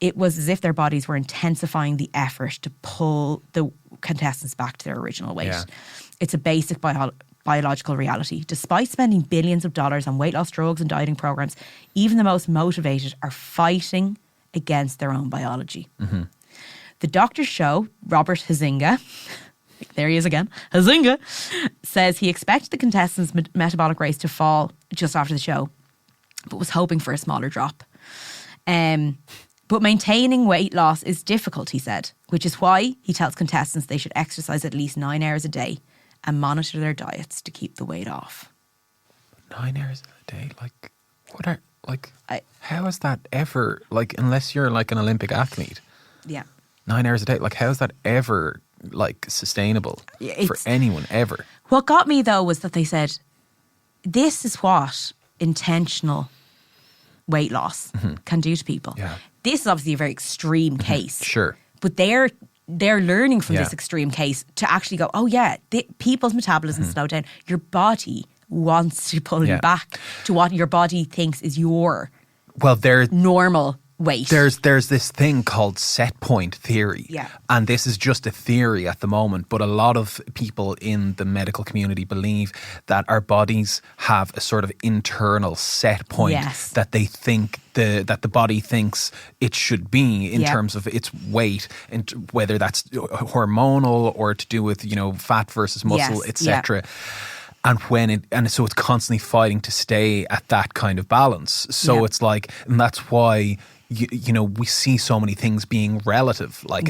It was as if their bodies were intensifying the effort to pull the contestants back to their original weight. Yeah. It's a basic biological reality. Despite spending billions of dollars on weight loss drugs and dieting programs, even the most motivated are fighting against their own biology. The doctor's show, Robert Huizinga, there he is again, Huizinga, says he expected the contestants' metabolic rates to fall just after the show, but was hoping for a smaller drop. But maintaining weight loss is difficult, he said, which is why he tells contestants they should exercise at least 9 hours a day and monitor their diets to keep the weight off. 9 hours a day? How is that ever, unless you're like an Olympic athlete? Yeah. 9 hours a day, how is that ever, sustainable for anyone, ever? What got me, though, was that they said, this is what intentional weight loss can do to people. Yeah. This is obviously a very extreme case. Sure. But they're they're learning from Yeah. this extreme case to actually go, oh yeah, people's metabolism slow down. Your body wants to pull you back to what your body thinks is your normal weight. There's this thing called set point theory. Yeah. And this is just a theory at the moment, but a lot of people in the medical community believe that our bodies have a sort of internal set point Yes. that they think that the body thinks it should be in Yeah. terms of its weight, and whether that's hormonal or to do with, fat versus muscle, Yes. etc. And so it's constantly fighting to stay at that kind of balance. So Yeah. it's like, and that's why we see so many things being relative. Like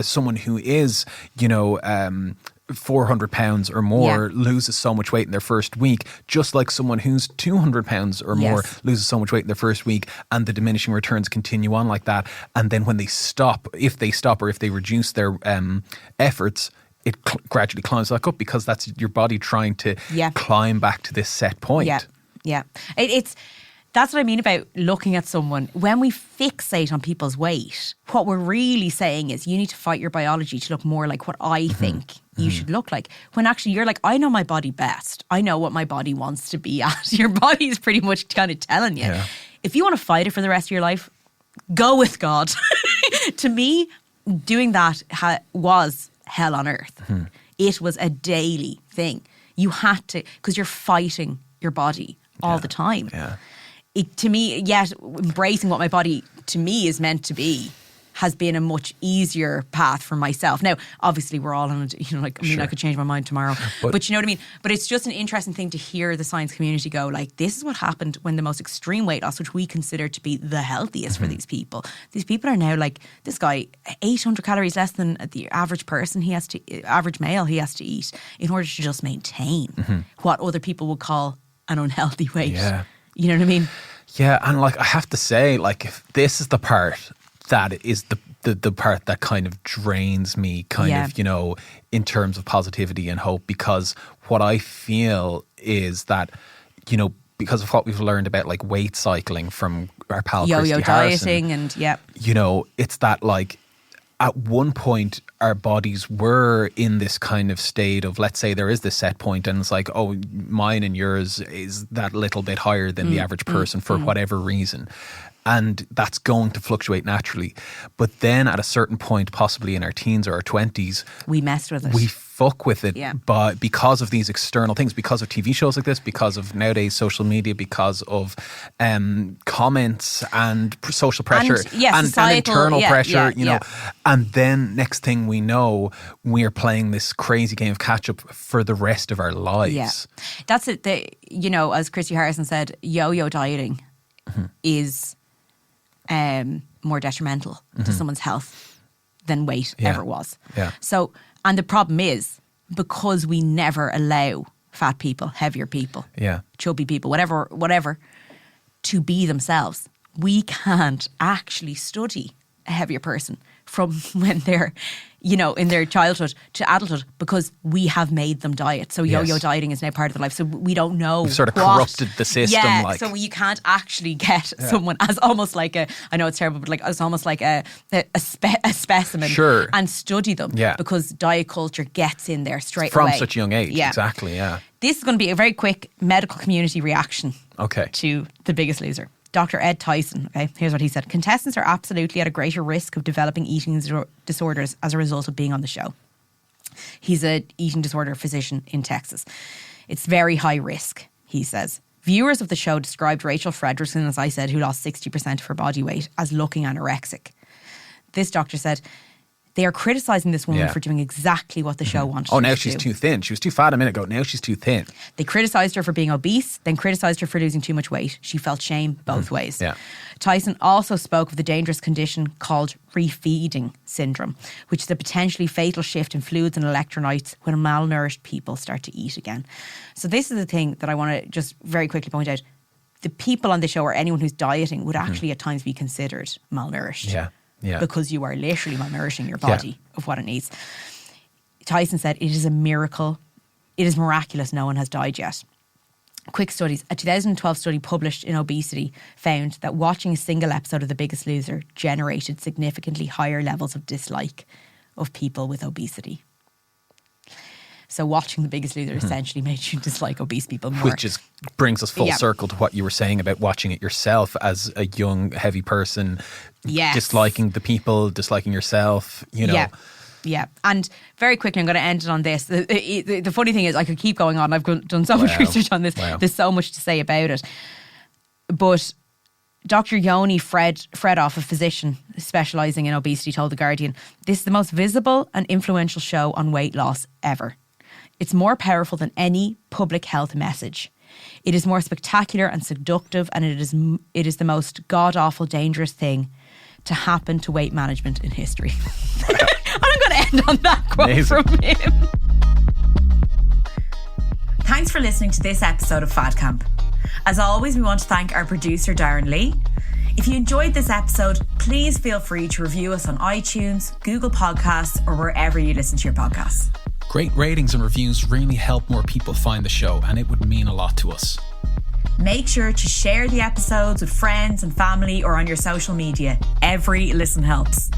someone who is 400 pounds or more loses so much weight in their first week, just like someone who's 200 pounds or more loses so much weight in their first week, and the diminishing returns continue on like that. And then when they stop, if they reduce their efforts, it gradually climbs back up, because that's your body trying to climb back to this set point. Yeah. That's what I mean about looking at someone. When we fixate on people's weight, what we're really saying is you need to fight your biology to look more like what I think you should look like. When actually you're like, I know my body best. I know what my body wants to be at. Your body is pretty much kind of telling you. Yeah. If you want to fight it for the rest of your life, go with God. To me, doing that was hell on earth. It was a daily thing. You had to, because you're fighting your body all the time. Yeah. To me, yet embracing what my body to me is meant to be has been a much easier path for myself. Now, obviously, we're all on it. I could change my mind tomorrow, but you know what I mean. But it's just an interesting thing to hear the science community go, like, this is what happened when the most extreme weight loss, which we consider to be the healthiest for these people. These people are now like, this guy, 800 calories less than the average person average male he has to eat in order to just maintain what other people would call an unhealthy weight. Yeah. You know what I mean? Yeah, and like I have to say, like, if this is the part that is the part that kind of drains me, in terms of positivity and hope, because what I feel is that, because of what we've learned about like weight cycling from our pal yo-yo Christy Harrison, dieting and it's that like at one point our bodies were in this kind of state of, let's say there is this set point and it's like, oh, mine and yours is that little bit higher than the average person for whatever reason. And that's going to fluctuate naturally. But then at a certain point, possibly in our teens or our 20s, we messed with it. We fuck with it, Yeah. but because of these external things, because of TV shows like this, because of nowadays social media, because of comments and social pressure and internal pressure, and then next thing we know, we are playing this crazy game of catch up for the rest of our lives. Yeah. That's it. As Christy Harrison said, yo-yo dieting is more detrimental to someone's health than weight ever was. Yeah. So, and the problem is, because we never allow fat people, heavier people, chubby people, whatever, to be themselves, we can't actually study a heavier person from when they're, in their childhood to adulthood, because we have made them diet. So yo-yo dieting is now part of their life. So we don't know. We've sort of corrupted the system. Yeah, so you can't actually get someone as almost like I know it's terrible, but like as almost like a specimen and study them. Yeah. Because diet culture gets in there straight from away. such a young age. Yeah. Exactly, yeah. This is going to be a very quick medical community reaction Okay. to The Biggest Loser. Dr. Ed Tyson, okay, here's what he said. Contestants are absolutely at a greater risk of developing eating disorders as a result of being on the show. He's an eating disorder physician in Texas. It's very high risk, he says. Viewers of the show described Rachel Fredrickson, as I said, who lost 60% of her body weight, as looking anorexic. This doctor said, they are criticising this woman for doing exactly what the show wanted her to do. Oh, now she's too thin. She was too fat a minute ago. Now she's too thin. They criticised her for being obese, then criticised her for losing too much weight. She felt shame both ways. Yeah. Tyson also spoke of the dangerous condition called refeeding syndrome, which is a potentially fatal shift in fluids and electrolytes when malnourished people start to eat again. So this is the thing that I want to just very quickly point out. The people on the show, or anyone who's dieting, would actually at times be considered malnourished. Yeah. Yeah. Because you are literally malnourishing your body of what it needs. Tyson said, it is a miracle. It is miraculous no one has died yet. quick studies. A 2012 study published in Obesity found that watching a single episode of The Biggest Loser generated significantly higher levels of dislike of people with obesity. So watching The Biggest Loser essentially made you dislike obese people more. Which brings us full circle to what you were saying about watching it yourself as a young, heavy person. Yes. Disliking the people, disliking yourself, you know. Yeah. And very quickly, I'm going to end it on this. The funny thing is, I could keep going on. I've done so much research on this. Wow. There's so much to say about it. But Dr. Yoni Fredoff, a physician specialising in obesity, told The Guardian, "This is the most visible and influential show on weight loss ever. It's more powerful than any public health message. It is more spectacular and seductive, and it is the most god-awful, dangerous thing to happen to weight management in history." And I'm going to end on that quote from him. Thanks for listening to this episode of Fad Camp. As always, we want to thank our producer, Darren Lee. If you enjoyed this episode, please feel free to review us on iTunes, Google Podcasts, or wherever you listen to your podcasts. Great ratings and reviews really help more people find the show, and it would mean a lot to us. Make sure to share the episodes with friends and family or on your social media. Every listen helps.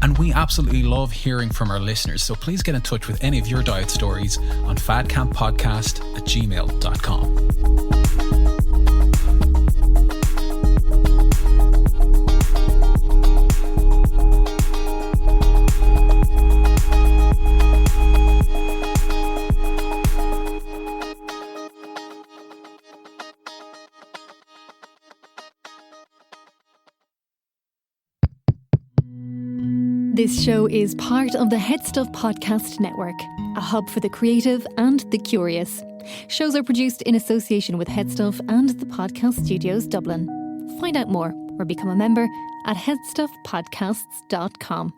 And we absolutely love hearing from our listeners, so please get in touch with any of your diet stories on fadcamppodcast@gmail.com. This show is part of the Head Stuff Podcast Network, a hub for the creative and the curious. Shows are produced in association with Head Stuff and the Podcast Studios Dublin. Find out more or become a member at headstuffpodcasts.com.